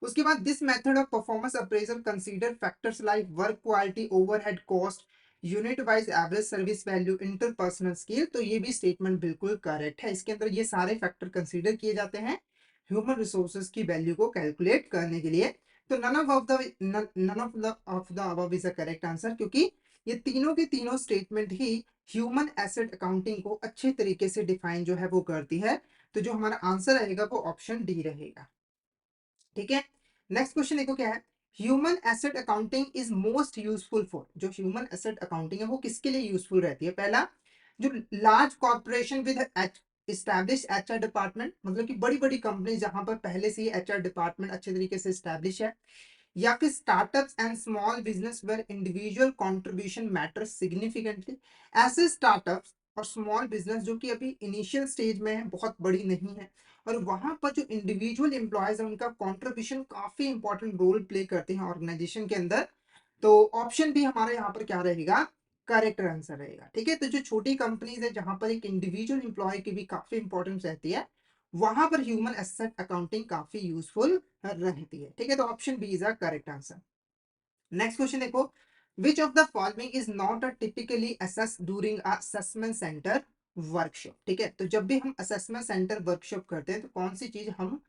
उसके बाद this method of performance appraisal consider factors like work quality, overhead cost, unit wise average service value, interpersonal skill. तो ये भी स्टेटमेंट बिल्कुल करेक्ट है। इसके अंदर ये सारे फैक्टर कंसीडर किए जाते हैं ह्यूमन रिसोर्सेज की वैल्यू को कैलकुलेट करने के लिए। तो none of the above is a correct answer, क्योंकि ये तीनों के तीनों स्टेटमेंट ही ह्यूमन एसेट अकाउंटिंग को अच्छे तरीके से डिफाइन जो है वो करती है। तो जो हमारा आंसर रहेगा वो ऑप्शन डी रहेगा। ठीक है, नेक्स्ट क्वेश्चन देखो क्या है, human asset accounting is most useful for, जो ह्यूमन एसेट अकाउंटिंग है वो किसके लिए यूजफुल रहती है। पहला, जो large corporation with establish HR department, मतलब कि बड़ी बड़ी कंपनी जहां पर पहले से ही एचआर डिपार्टमेंट अच्छे तरीके से एस्टैब्लिश है, या फिर startups and small business where individual contribution matters significantly. ऐसे स्टार्टअप्स और स्मॉल बिजनेस जो कि अभी इनिशियल स्टेज में है, बहुत बड़ी नहीं है, और वहां पर जो इंडिविजुअल एम्प्लॉयज है उनका कंट्रीब्यूशन काफी इंपॉर्टेंट रोल प्ले करते हैं ऑर्गेनाइजेशन के अंदर। तो ऑप्शन भी हमारे यहाँ पर क्या रहेगा, करेक्ट आंसर रहेगा। ठीक है, तो जो छोटी कंपनीज है जहां पर एक इंडिविजुअल एम्प्लॉय की भी काफी इंपॉर्टेंस रहती है, वहां पर ह्यूमन एसेट अकाउंटिंग काफी यूजफुल रहती है। ठीक है, तो option B is a correct answer. Next question देखो, which of the following is not a typically assess during assessment centre workshop. ठीक है, तो जब भी हम असेसमेंट सेंटर वर्कशॉप करते हैं तो कौन सी चीज हम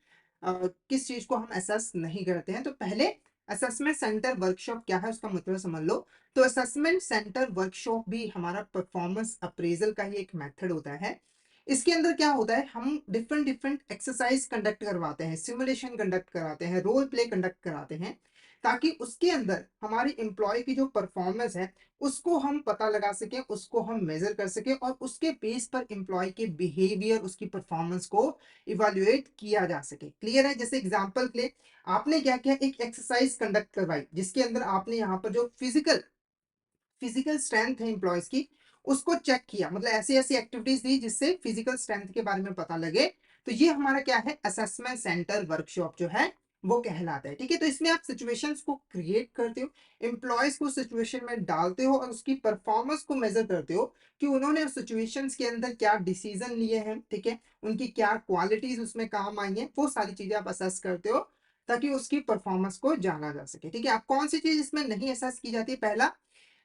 किस चीज को हम असेस नहीं करते हैं। तो पहले, असेसमेंट सेंटर वर्कशॉप क्या है उसका मतलब समझ लो। तो असेसमेंट सेंटर वर्कशॉप भी हमारा परफॉर्मेंस अप्रेजल का ही एक मेथड होता है। इसके अंदर क्या होता है, हम डिफरेंट डिफरेंट एक्सरसाइज कंडक्ट करवाते हैं, सिमुलेशन कंडक्ट कराते हैं, रोल प्ले कंडक्ट कराते हैं, ताकि उसके अंदर हमारी एम्प्लॉय की जो परफॉर्मेंस है उसको हम पता लगा सकें, उसको हम मेजर कर सकें, और उसके बेस पर एम्प्लॉय के बिहेवियर, उसकी परफॉर्मेंस को इवेल्युएट किया जा सके। क्लियर है? जैसे एग्जांपल के लिए आपने क्या किया, एक एक्सरसाइज कंडक्ट करवाई जिसके अंदर आपने यहाँ पर जो फिजिकल स्ट्रेंथ है एम्प्लॉयज की उसको चेक किया, मतलब ऐसी ऐसी एक्टिविटीज दी जिससे फिजिकल स्ट्रेंथ के बारे में पता लगे। तो ये हमारा क्या है, असेसमेंट सेंटर वर्कशॉप जो है वो कहलाता है। ठीक है, तो इसमें आप सिचुएशंस को क्रिएट करते हो, एम्प्लॉयज को सिचुएशन में डालते हो और उसकी परफॉर्मेंस को मेजर करते हो कि उन्होंने उस सिचुएशंस के अंदर क्या डिसीजन लिए हैं, ठीक है, उनकी क्या क्वालिटीज उसमें काम आई हैं, वो सारी चीजें आप असेस करते हो ताकि उसकी परफॉर्मेंस को जाना जा सके। ठीक है, आप कौन सी चीज इसमें नहीं असेस की जाती है, पहला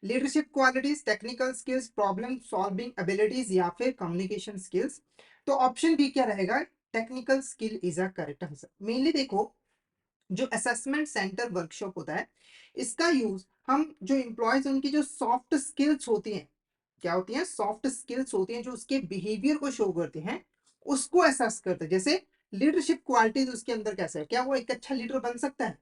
leadership qualities, technical skills, problem solving abilities, या फिर कम्युनिकेशन स्किल्स। तो ऑप्शन बी क्या रहेगा, technical skill is a correct answer. Mainly देखो, जो असेसमेंट सेंटर वर्कशॉप होता है इसका यूज हम जो एम्प्लॉयज उनकी जो सॉफ्ट स्किल्स होती हैं, क्या होती हैं, सॉफ्ट स्किल्स होती हैं जो उसके बिहेवियर को शो करते हैं, उसको असेस करते हैं। जैसे लीडरशिप क्वालिटीज उसके अंदर कैसे है, क्या वो एक अच्छा लीडर बन सकता है,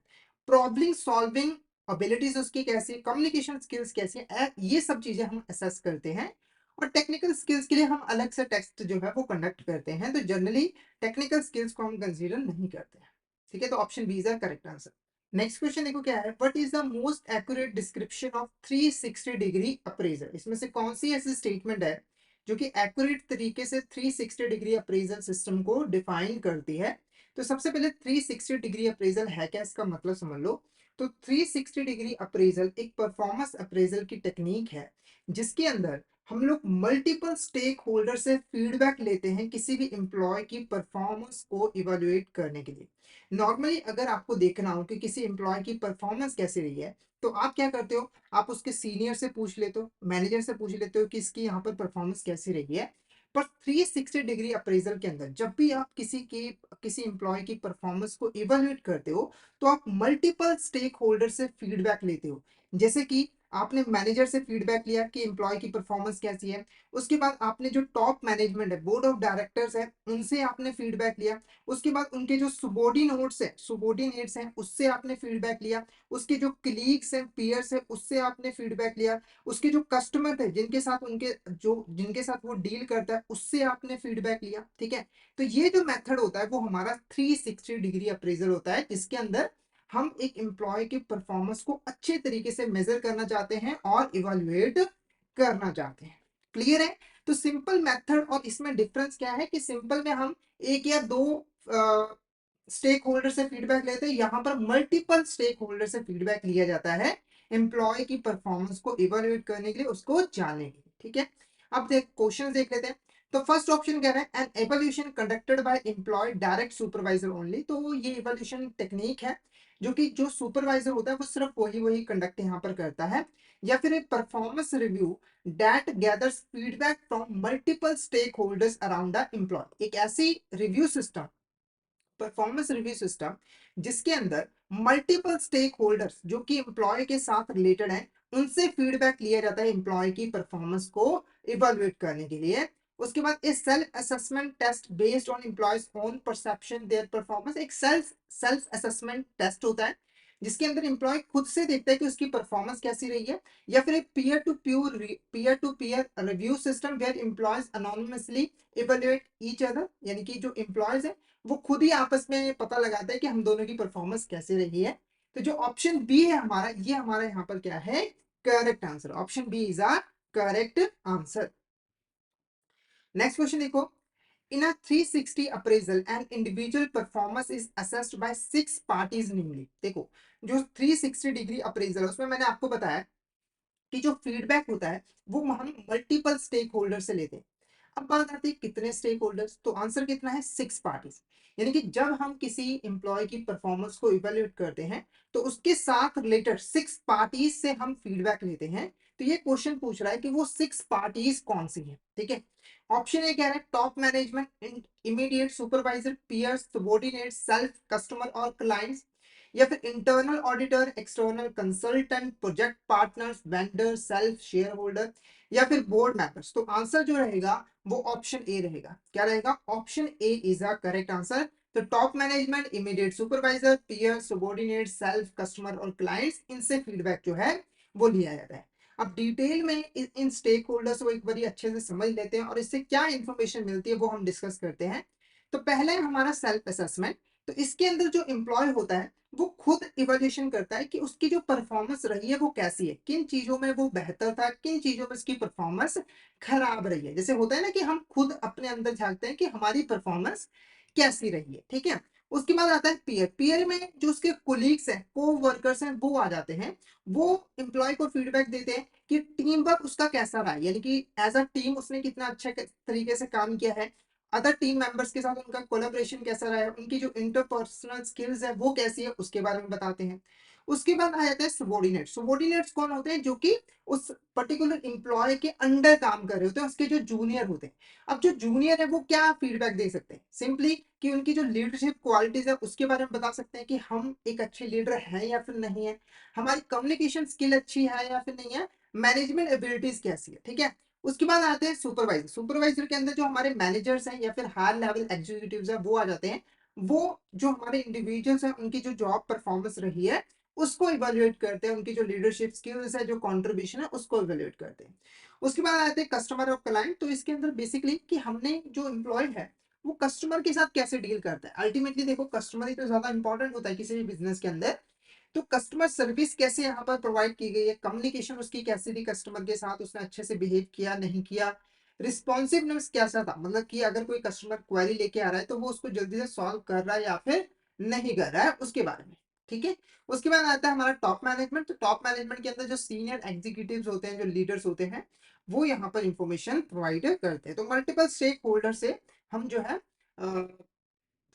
प्रॉब्लम सॉल्विंग एबिलिटीज उसकी कैसी है, कम्युनिकेशन स्किल्स कैसी है, ये सब चीजें हम असेस करते हैं। और टेक्निकल स्किल्स के लिए हम अलग से टेस्ट जो है वो कंडक्ट करते हैं। तो जनरली टेक्निकल स्किल्स को हम कंसीडर नहीं करते हैं। ठीक है, तो option B is the correct answer. Next question देखो क्या है, what is the most accurate description of 360 degree appraisal. इसमें से कौन सी ऐसी स्टेटमेंट है जो कि एक्यूरेट तरीके से 360 डिग्री अप्रेजल सिस्टम को डिफाइन करती है। तो सबसे पहले 360 डिग्री अप्रेजल है क्या, इसका मतलब समझ लो। तो 360 डिग्री अप्रेजल एक परफॉर्मेंस अप्रेजल की टेक्निक है जिसके अंदर हम लोग मल्टीपल स्टेक होल्डर से फीडबैक लेते हैं किसी भी एम्प्लॉय की परफॉर्मेंस को इवेलुएट करने के लिए। नॉर्मली अगर आपको देखना हो कि किसी एम्प्लॉय की परफॉर्मेंस कैसी रही है, तो आप क्या करते हो, आप उसके सीनियर से पूछ लेते हो, मैनेजर से पूछ लेते हो कि इसकी यहाँ पर परफॉर्मेंस कैसी रही है। पर 360 डिग्री अप्रेजल के अंदर जब भी आप किसी एम्प्लॉय की परफॉर्मेंस को इवेल्युएट करते हो, तो आप मल्टीपल स्टेक होल्डर से फीडबैक लेते हो। जैसे कि आपने मैनेजर से फीडबैक लिया कि एम्प्लॉय की परफॉर्मेंस कैसी है। उसके बाद आपने जो टॉप मैनेजमेंट है, बोर्ड ऑफ डायरेक्टर्स है, उनसे आपने फीडबैक लिया। उसके बाद उनके जो सुबॉर्डिनेट्स हैं उससे आपने फीडबैक लिया। उसके जो कलीग्स हैं, पीयर्स हैं, उससे आपने फीडबैक लिया। उसके जो कस्टमर थे जिनके साथ वो डील करता है, उससे आपने फीडबैक लिया। ठीक है, तो ये जो मेथड होता है वो हमारा 360 डिग्री अप्रेजल होता है, जिसके अंदर हम एक एम्प्लॉय के परफॉर्मेंस को अच्छे तरीके से मेजर करना चाहते हैं और इवेल्युएट करना चाहते हैं। क्लियर है? तो सिंपल मेथड और इसमें डिफरेंस क्या है कि सिंपल में हम एक या दो स्टेक होल्डर से फीडबैक लेते हैं, यहाँ पर मल्टीपल स्टेक होल्डर से फीडबैक लिया जाता है एम्प्लॉय की परफॉर्मेंस को इवेल्युएट करने के लिए, उसको जानने के लिए। ठीक है, अब क्वेश्चन देख लेते हैं। तो फर्स्ट ऑप्शन कह रहा है an evaluation conducted by employee direct supervisor only. तो ये इवोल्यूशन टेक्निक है जो कि जो सुपरवाइजर होता है वो सिर्फ वही वही कंडक्ट यहाँ पर करता है। या फिर एक performance review that gathers feedback from multiple stakeholders around the employee. एक ऐसी review system, performance review system, जिसके अंदर मल्टीपल स्टेक होल्डर्स जो कि एम्प्लॉय के साथ रिलेटेड हैं, उनसे फीडबैक लिया जाता है एम्प्लॉय की परफॉर्मेंस को इवेलुएट करने के लिए। उसके बाद a self assessment test based on employees own perception their performance. एक सेल्फ असेसमेंट टेस्ट होता है जिसके अंदर एम्प्लॉय खुद से देखता है कि उसकी परफॉर्मेंस कैसी रही है। या फिर एक peer to peer review system where employees anonymously evaluate each other, यानी कि जो एम्प्लॉयज है वो खुद ही आपस में पता लगाता है कि हम दोनों की परफॉर्मेंस कैसे रही है। तो जो ऑप्शन बी है हमारा, ये हमारा यहाँ पर क्या है, correct answer. Option B is are correct answer. Next question देखो, in a 360 appraisal an individual performance is assessed by 6 parties namely. देखो, जो 360 डिग्री अप्रेजल उसमें मैंने आपको बताया कि जो फीडबैक होता है वो हम मल्टीपल स्टेक होल्डर से लेते हैं। अब बात आती है कितने स्टेक होल्डर्स, तो आंसर कितना है, 6 पार्टीज। यानी कि जब हम किसी एम्प्लॉय की परफॉर्मेंस को इवेल्युएट करते हैं तो उसके साथ रिलेटेड 6 पार्टीज से हम फीडबैक लेते हैं। तो ये क्वेश्चन पूछ रहा है कि वो 6 पार्टीज कौन सी है। ठीक है, ऑप्शन ए कह रहा है top management, immediate supervisor, peers, subordinate, self, customer और क्लाइंट्स। या फिर internal auditor, external consultant, project partners, vendor, self, shareholder, या फिर बोर्ड मेंबर्स। तो आंसर जो रहेगा वो ऑप्शन ए रहेगा। क्या रहेगा, option A is a correct answer. तो top management, immediate supervisor, peer, subordinate, self, customer और क्लाइंट्स, इनसे फीडबैक जो है वो लिया जाता है। अब डिटेल में इन स्टेक होल्डर्स को एक बार अच्छे से समझ लेते हैं और इससे क्या इंफॉर्मेशन मिलती है वो हम डिस्कस करते हैं। तो पहले हमारा सेल्फ असेसमेंट। तो इसके अंदर जो एम्प्लॉय होता है वो खुद इवैल्यूएशन करता है कि उसकी जो परफॉर्मेंस रही है वो कैसी है, किन चीजों में वो बेहतर था, किन चीजों में उसकी परफॉर्मेंस खराब रही है। जैसे होता है ना कि हम खुद अपने अंदर झांकते हैं कि हमारी परफॉर्मेंस कैसी रही है। ठीक है, उसके बाद आता है पीयर। पीयर में जो उसके कोलीग्स हैं, को वर्कर्स हैं, वो आ जाते हैं। वो एम्प्लॉय को फीडबैक देते हैं कि टीम वर्क उसका कैसा रहा है, यानी कि एज अ टीम उसने कितना अच्छा तरीके से काम किया है, अदर टीम मेंबर्स के साथ उनका कोलैबोरेशन कैसा रहा है, उनकी जो इंटरपर्सनल स्किल्स है वो कैसी है, उसके बारे में बताते हैं। उसके बाद आ जाता है सबॉर्डिनेट। सबॉर्डिनेट्स कौन होते हैं, जो कि उस पर्टिकुलर एम्प्लॉय के अंडर काम कर रहे होते हैं, उसके जो जूनियर होते हैं। अब जो जूनियर है वो क्या फीडबैक दे सकते हैं, सिंपली कि उनकी जो लीडरशिप क्वालिटीज है उसके बारे में बता सकते हैं कि हम एक अच्छे लीडर हैं या फिर नहीं है, हमारी कम्युनिकेशन स्किल अच्छी है या फिर नहीं है, मैनेजमेंट एबिलिटीज कैसी है। ठीक है, उसके बाद आते हैं सुपरवाइजर। सुपरवाइजर के अंदर जो हमारे मैनेजर्स हैं या फिर हायर लेवल एग्जीक्यूटिव्स हैं वो आ जाते हैं। वो जो हमारे इंडिविजुअल्स हैं उनकी जो जॉब परफॉर्मेंस रही है उसको इवेल्युएट करते हैं, उनकी जो लीडरशिप स्किल्स है, जो कंट्रीब्यूशन है, उसको इवेल्युएट करते हैं। उसके बाद आते हैं कस्टमर और क्लाइंट। तो इसके अंदर बेसिकली कि हमने जो एम्प्लॉय है वो कस्टमर के साथ कैसे डील करता है। अल्टीमेटली देखो, कस्टमर ही तो ज्यादा इंपॉर्टेंट होता है किसी भी बिजनेस के अंदर। तो कस्टमर सर्विस कैसे यहाँ पर प्रोवाइड की गई है, कम्युनिकेशन उसकी कैसी थी कस्टमर के साथ, उसने अच्छे से बिहेव किया नहीं किया, रिस्पॉन्सिवनेस कैसा था, मतलब कि अगर कोई कस्टमर क्वेरी लेके आ रहा है तो वो उसको जल्दी से सॉल्व कर रहा है या फिर नहीं कर रहा है, उसके बारे में। ठीक है, उसके बाद आता है हमारा टॉप मैनेजमेंट। तो टॉप मैनेजमेंट के अंदर जो सीनियर एग्जीक्यूटिव्स होते हैं, जो लीडर्स होते हैं, वो यहाँ पर इंफॉर्मेशन प्रोवाइड करते हैं। तो मल्टीपल स्टेक होल्डर से हम जो है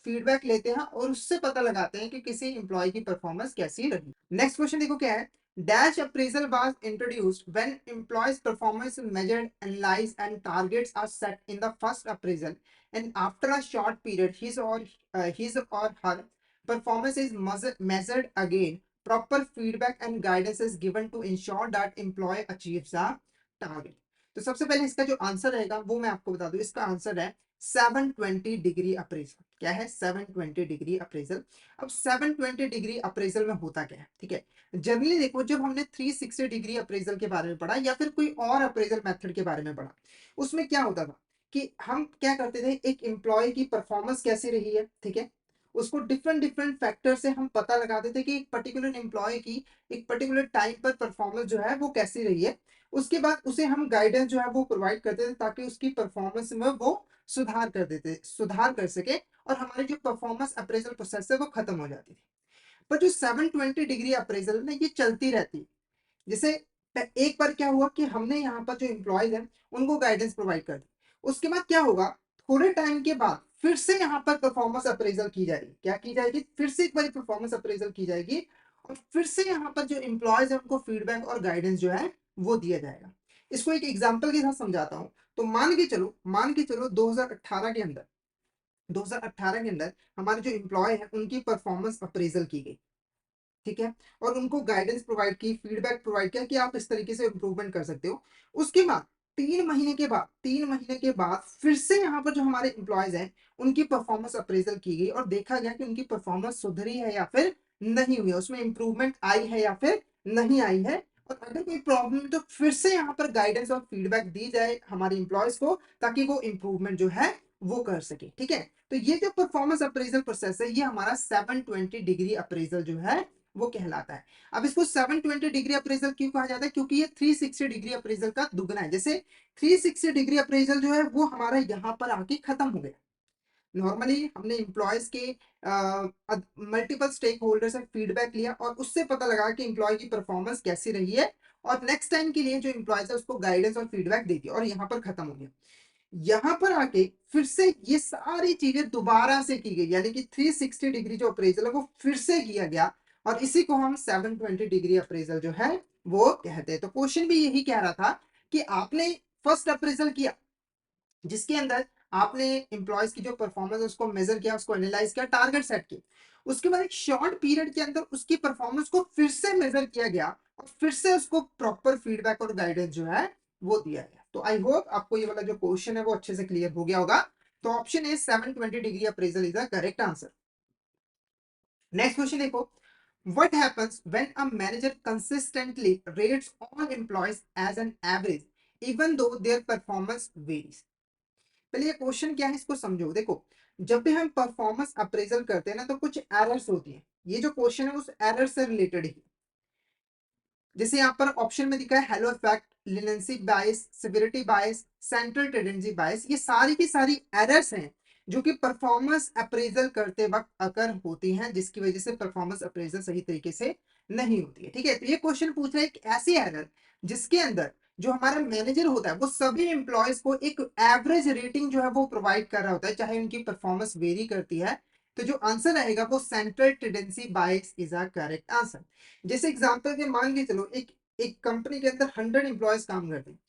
फीडबैक लेते हैं और उससे पता लगाते हैं कि किसी एम्प्लॉय की परफॉर्मेंस कैसी रही। नेक्स्ट क्वेश्चन देखो क्या है, dash appraisal was introduced when employees performance measured, analyzed and targets are set in the first appraisal and after a short period his or her performance is measured again, proper feedback and guidance is given to ensure that employee achieves the target. तो सबसे पहले इसका जो answer रहेगा वो मैं आपको बता दूं, इसका आंसर है 720 डिग्री अप्रेजल। क्या है? 720 डिग्री अप्रेजल। अब 720 डिग्री अप्रेजल में होता क्या है? ठीक है, जनरली देखो, जब हमने 360 डिग्री अप्रेजल के बारे में पढ़ा या फिर कोई और अप्रेजल मेथड के बारे में पढ़ा, उसमें क्या होता था कि हम क्या करते थे, एक एम्प्लॉय की परफॉर्मेंस कैसी रही है, ठीक है, उसको डिफरेंट डिफरेंट फैक्टर से हम पता लगाते थे कि एक पर्टिकुलर एम्प्लॉय की एक पर्टिकुलर टाइम पर परफॉर्मेंस जो है वो कैसी रही है। उसके बाद उसे हम गाइडेंस जो है वो प्रोवाइड करते थे ताकि उसकी परफॉर्मेंस में वो सुधार कर सके और हमारी जो परफॉर्मेंस अप्रेजल प्रोसेस है वो खत्म हो जाती थी। पर जो 720 डिग्री अप्रेजल ना, ये चलती रहती है। जैसे एक बार क्या हुआ कि हमने यहाँ पर जो एम्प्लॉयज हैं उनको गाइडेंस प्रोवाइड कर दी, उसके बाद क्या होगा, थोड़े टाइम के बाद फिर से यहाँ पर परफॉर्मेंस अप्रेजल की जाएगी। क्या की जाएगी? फिर से एक बार परफॉर्मेंस अप्रेजल की जाएगी और फिर से यहाँ पर जो एम्प्लॉयज है उनको फीडबैक और गाइडेंस जो है वो दिया जाएगा। इसको एक एग्जाम्पल के साथ समझाता हूँ। तो मान के चलो 2018 के अंदर हमारे जो एम्प्लॉय है उनकी परफॉर्मेंस अप्रेजल की गई, ठीक है, और उनको गाइडेंस प्रोवाइड की, फीडबैक प्रोवाइड किया कि आप इस तरीके से इंप्रूवमेंट कर सकते हो। उसके बाद 3 महीने के बाद फिर से यहाँ पर जो हमारे एम्प्लॉयज हैं उनकी परफॉर्मेंस अप्रेजल की गई और देखा गया कि उनकी परफॉर्मेंस सुधरी है या फिर नहीं हुई है, उसमें इंप्रूवमेंट आई है या फिर नहीं आई है। और अगर कोई प्रॉब्लम है तो फिर से यहाँ पर गाइडेंस और फीडबैक दी जाए हमारे एम्प्लॉयज को ताकि वो इंप्रूवमेंट जो है वो कर सके, ठीक है। तो ये जो परफॉर्मेंस अप्रेजल प्रोसेस है ये हमारा 720 डिग्री अप्रेजल जो है वो कहलाता है। अब इसको 720 डिग्री अप्रेजल क्यों कहा जाता है? क्योंकि ये 360 डिग्री अप्रेजल का दुगना है। जैसे 360 डिग्री अप्रेजल जो है वो हमारा यहाँ पर आके खत्म हो गया। नॉर्मली हमने एम्प्लॉयज के मल्टीपल स्टेक होल्डर से फीडबैक लिया और उससे पता लगा कि एम्प्लॉय की परफॉर्मेंस कैसी रही है और नेक्स्ट टाइम के लिए जो एम्प्लॉयज है उसको गाइडेंस और फीडबैक दे दिया और यहाँ पर खत्म हो गया। यहाँ पर आके फिर से ये सारी चीजें दोबारा से की गई, यानी कि 360 डिग्री जो अप्रेजल है वो फिर से किया गया और इसी को हम 720 डिग्री अप्रेजल जो है वो कहते हैं। तो क्वेश्चन भी यही कह रहा था कि आपने फर्स्ट अप्रेजल किया जिसके अंदर आपने एम्प्लॉयज की जो परफॉर्मेंस है उसको मेजर किया, उसको एनालाइज किया, टारगेट सेट किया। उसके बाद एक शॉर्ट पीरियड के अंदर उसकी परफॉर्मेंस को फिर से मेजर किया गया और फिर से उसको प्रॉपर फीडबैक और गाइडेंस जो है वो दिया गया। तो आई होप आपको ये वाला जो क्वेश्चन है वो अच्छे से क्लियर हो गया होगा। तो option A 720 degree appraisal is the correct answer. Next question देखो, what happens when a manager consistently rates all employees as an average even though their performance varies? पहले ये क्वेश्चन क्या है इसको समझो। देखो, जब भी हम परफॉर्मेंस अप्रेजल करते हैं ना तो कुछ एरर्स होती हैं। ये जो क्वेश्चन है उस एरर से रिलेटेड ही। जैसे यहाँ पर ऑप्शन में दिखा है हेलो इफेक्ट, लिनेंसी बायस, सिविरिटी बायस, सेंट्रल टेंडेंसी बायस, ये सारी की सारी एरर्स हैं जो कि परफॉर्मेंस अप्रेजल करते वक्त अकर होती हैं जिसकी वजह से परफॉर्मेंस अप्रेजल सही तरीके से नहीं होती है, ठीक है। तो ये क्वेश्चन पूछ रहा है एक ऐसी एरर जिसके अंदर जो हमारा मैनेजर होता है वो सभी एम्प्लॉयज को एक एवरेज रेटिंग जो है वो प्रोवाइड कर रहा होता है चाहे उनकी परफॉर्मेंस वेरी करती है। तो जो आंसर रहेगा वो central tendency bias is a correct answer. जैसे एग्जांपल के मान के चलो एक एक कंपनी के अंदर 100 एम्प्लॉयज काम करते हैं।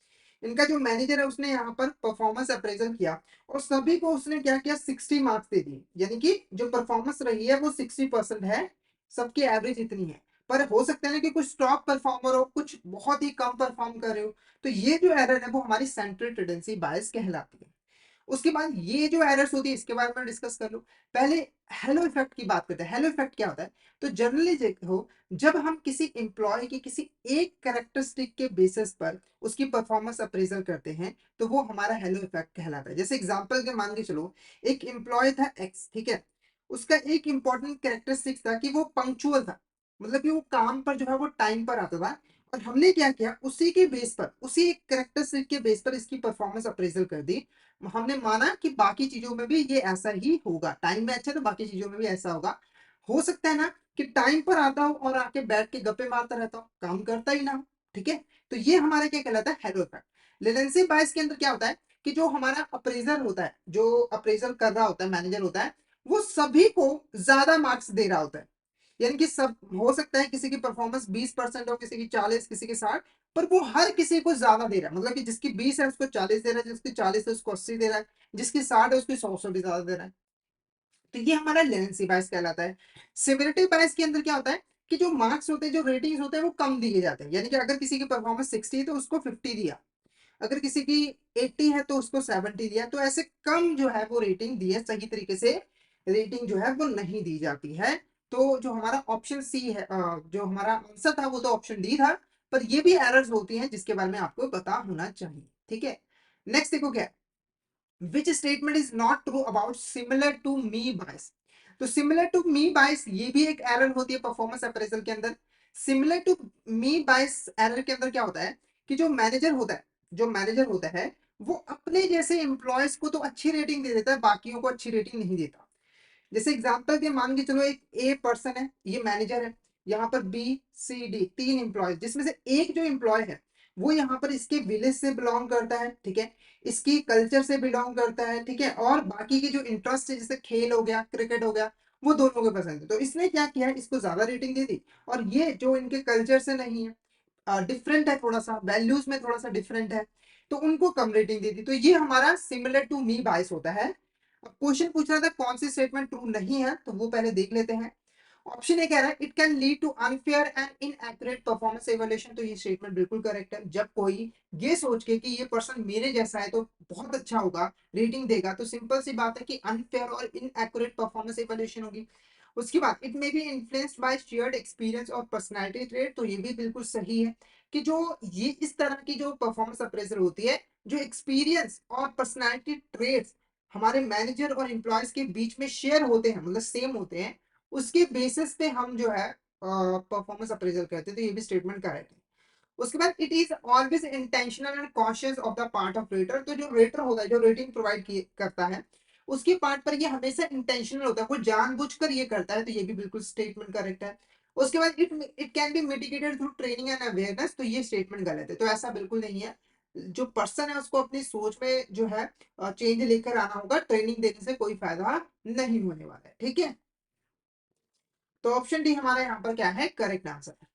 इनका जो मैनेजर है उसने यहाँ पर परफॉर्मेंस अप्रेजल किया और सभी को उसने क्या किया, 60 मार्क्स दे दिए, यानी कि जो परफॉर्मेंस रही है वो 60% है, सबकी एवरेज इतनी है। पर हो सकता है ना कि कुछ टॉप परफॉर्मर हो, कुछ बहुत ही कम परफॉर्म कर रहे हो। तो ये जो एरर है वो हमारी सेंट्रल टेंडेंसी बायस कहलाती है। उसके बाद ये जो एरर्स होती है इसके बारे में डिस्कस कर लो। पहले हेलो इफेक्ट की बात करते हैं। हेलो इफेक्ट क्या होता है? तो जनरली देखो, जब हम किसी एम्प्लॉय की किसी एक कैरेक्टरिस्टिक के बेसिस पर उसकी परफॉर्मेंस अप्रेजल करते हैं तो वो हमारा हेलो इफेक्ट कहलाता है। जैसे एग्जांपल के मान के चलो, एक एम्प्लॉय था एक्स, ठीक है, उसका एक इंपॉर्टेंट कैरेक्टरिस्टिक था कि वो पंक्चुअल था, मतलब कि वो काम पर जो है वो टाइम पर आता था। और हमने क्या किया, उसी के बेस पर, उसी एक कैरेक्टरिस्टिक के बेस पर इसकी परफॉर्मेंस अप्रेजल कर दी। हमने माना कि बाकी चीजों में भी ये ऐसा ही होगा, टाइम में अच्छा है तो बाकी चीजों में भी ऐसा होगा। हो सकता है ना कि टाइम पर आता हो और आके बैठ के गप्पे मारता रहता हो, काम करता ही ना हो, ठीक है। तो ये हमारा क्या कहलाता है, हेलो इफेक्ट। लेलेंसी बायस के अंदर क्या होता है कि जो हमारा अप्रेजर होता है, जो अप्रेजल कर रहा होता है, मैनेजर होता है, वो सभी को ज्यादा मार्क्स दे रहा होता है। यानी कि सब, हो सकता है किसी की परफॉर्मेंस 20% हो, किसी की 40, किसी की 60, पर वो हर किसी को ज्यादा दे रहा है। मतलब कि जिसकी 20 है उसको 40 दे रहा है, जिसकी 40 है उसको 80 दे रहा है, जिसकी 60 है उसको 100 से भी ज्यादा दे रहा है। तो ये हमारा लेनेंसी बायस कहलाता है। सिविरिटी बायस के अंदर क्या होता है कि जो मार्क्स होते हैं, जो रेटिंग्स होते हैं वो कम दिए जाते हैं। यानी कि अगर किसी की परफॉर्मेंस 60 है तो उसको 50 दिया, अगर किसी की 80 है तो उसको 70 दिया। तो ऐसे कम जो है वो रेटिंग दी है, सही तरीके से रेटिंग जो है वो नहीं दी जाती है। तो जो हमारा ऑप्शन सी है, जो हमारा आंसर था वो तो ऑप्शन डी था, पर ये भी एरर्स होती हैं जिसके बारे में आपको पता होना चाहिए। ठीक है, नेक्स्ट देखो क्या, which statement is not true about similar to me bias. तो सिमिलर टू मी बायस ये भी एक एरर होती है परफॉर्मेंस अप्रेजल के अंदर। Similar to me bias error के अंदर क्या होता है कि जो मैनेजर होता है, जो मैनेजर होता है वो अपने जैसे एम्प्लॉयज को तो अच्छी रेटिंग दे देता है, बाकियों को अच्छी रेटिंग नहीं देता। जैसे एग्जांपल के मान के चलो, एक ए पर्सन है, ये मैनेजर है, यहाँ पर बी सी डी तीन एम्प्लॉय, जिसमें से एक जो एम्प्लॉय है वो यहाँ पर इसके विलेज से बिलोंग करता है, ठीक है, इसकी कल्चर से बिलोंग करता है, ठीक है, और बाकी के जो इंटरेस्ट है जैसे खेल हो गया, क्रिकेट हो गया, वो दोनों को पसंद है। तो इसने क्या किया, इसको ज्यादा रेटिंग दे दी। और ये जो इनके कल्चर से नहीं है, डिफरेंट है, थोड़ा सा वैल्यूज में थोड़ा सा डिफरेंट है, तो उनको कम रेटिंग दे दी। तो ये हमारा सिमिलर टू मी बायस होता है। अब क्वेश्चन पूछ रहा था कौन सी स्टेटमेंट ट्रू नहीं है, तो वो पहले देख लेते हैं। ऑप्शन ए कह रहा है it can lead to unfair and inaccurate performance evaluation. तो ये स्टेटमेंट बिल्कुल करेक्ट है। जब कोई ये सोच के कि ये पर्सन मेरे जैसा है तो बहुत अच्छा होगा, रेटिंग देगा, तो सिंपल सी बात है कि अनफेयर और इनएक्यूरेट परफॉर्मेंस इवैल्यूएशन होगी। उसके बाद it may be influenced by shared experience और पर्सनालिटी ट्रेट। तो ये भी बिल्कुल सही है कि जो ये इस तरह की जो परफॉर्मेंस अप्रेजल होती है, जो एक्सपीरियंस और पर्सनालिटी ट्रेट्स हमारे मैनेजर और एम्प्लॉयज के बीच में शेयर होते हैं, मतलब सेम होते हैं, उसके बेसिस पे हम जो है परफॉर्मेंस अप्रेजल करते हैं। तो ये भी स्टेटमेंट करेक्ट है। उसके बाद it is always intentional and conscious of the part of rater. तो जो रेटर होता है, जो रेटिंग प्रोवाइड करता है, उसके पार्ट पर ये हमेशा इंटेंशनल होता है, वो जानबूझकर ये करता है। तो ये भी बिल्कुल स्टेटमेंट करेक्ट है। उसके बाद it it can be mitigated through training and awareness. तो ये स्टेटमेंट गलत है। तो ऐसा बिल्कुल नहीं है। जो पर्सन है उसको अपनी सोच में जो है चेंज लेकर आना होगा, ट्रेनिंग देने से कोई फायदा नहीं होने वाला है। ठीक है, तो ऑप्शन डी हमारा यहाँ पर क्या है, करेक्ट आंसर है।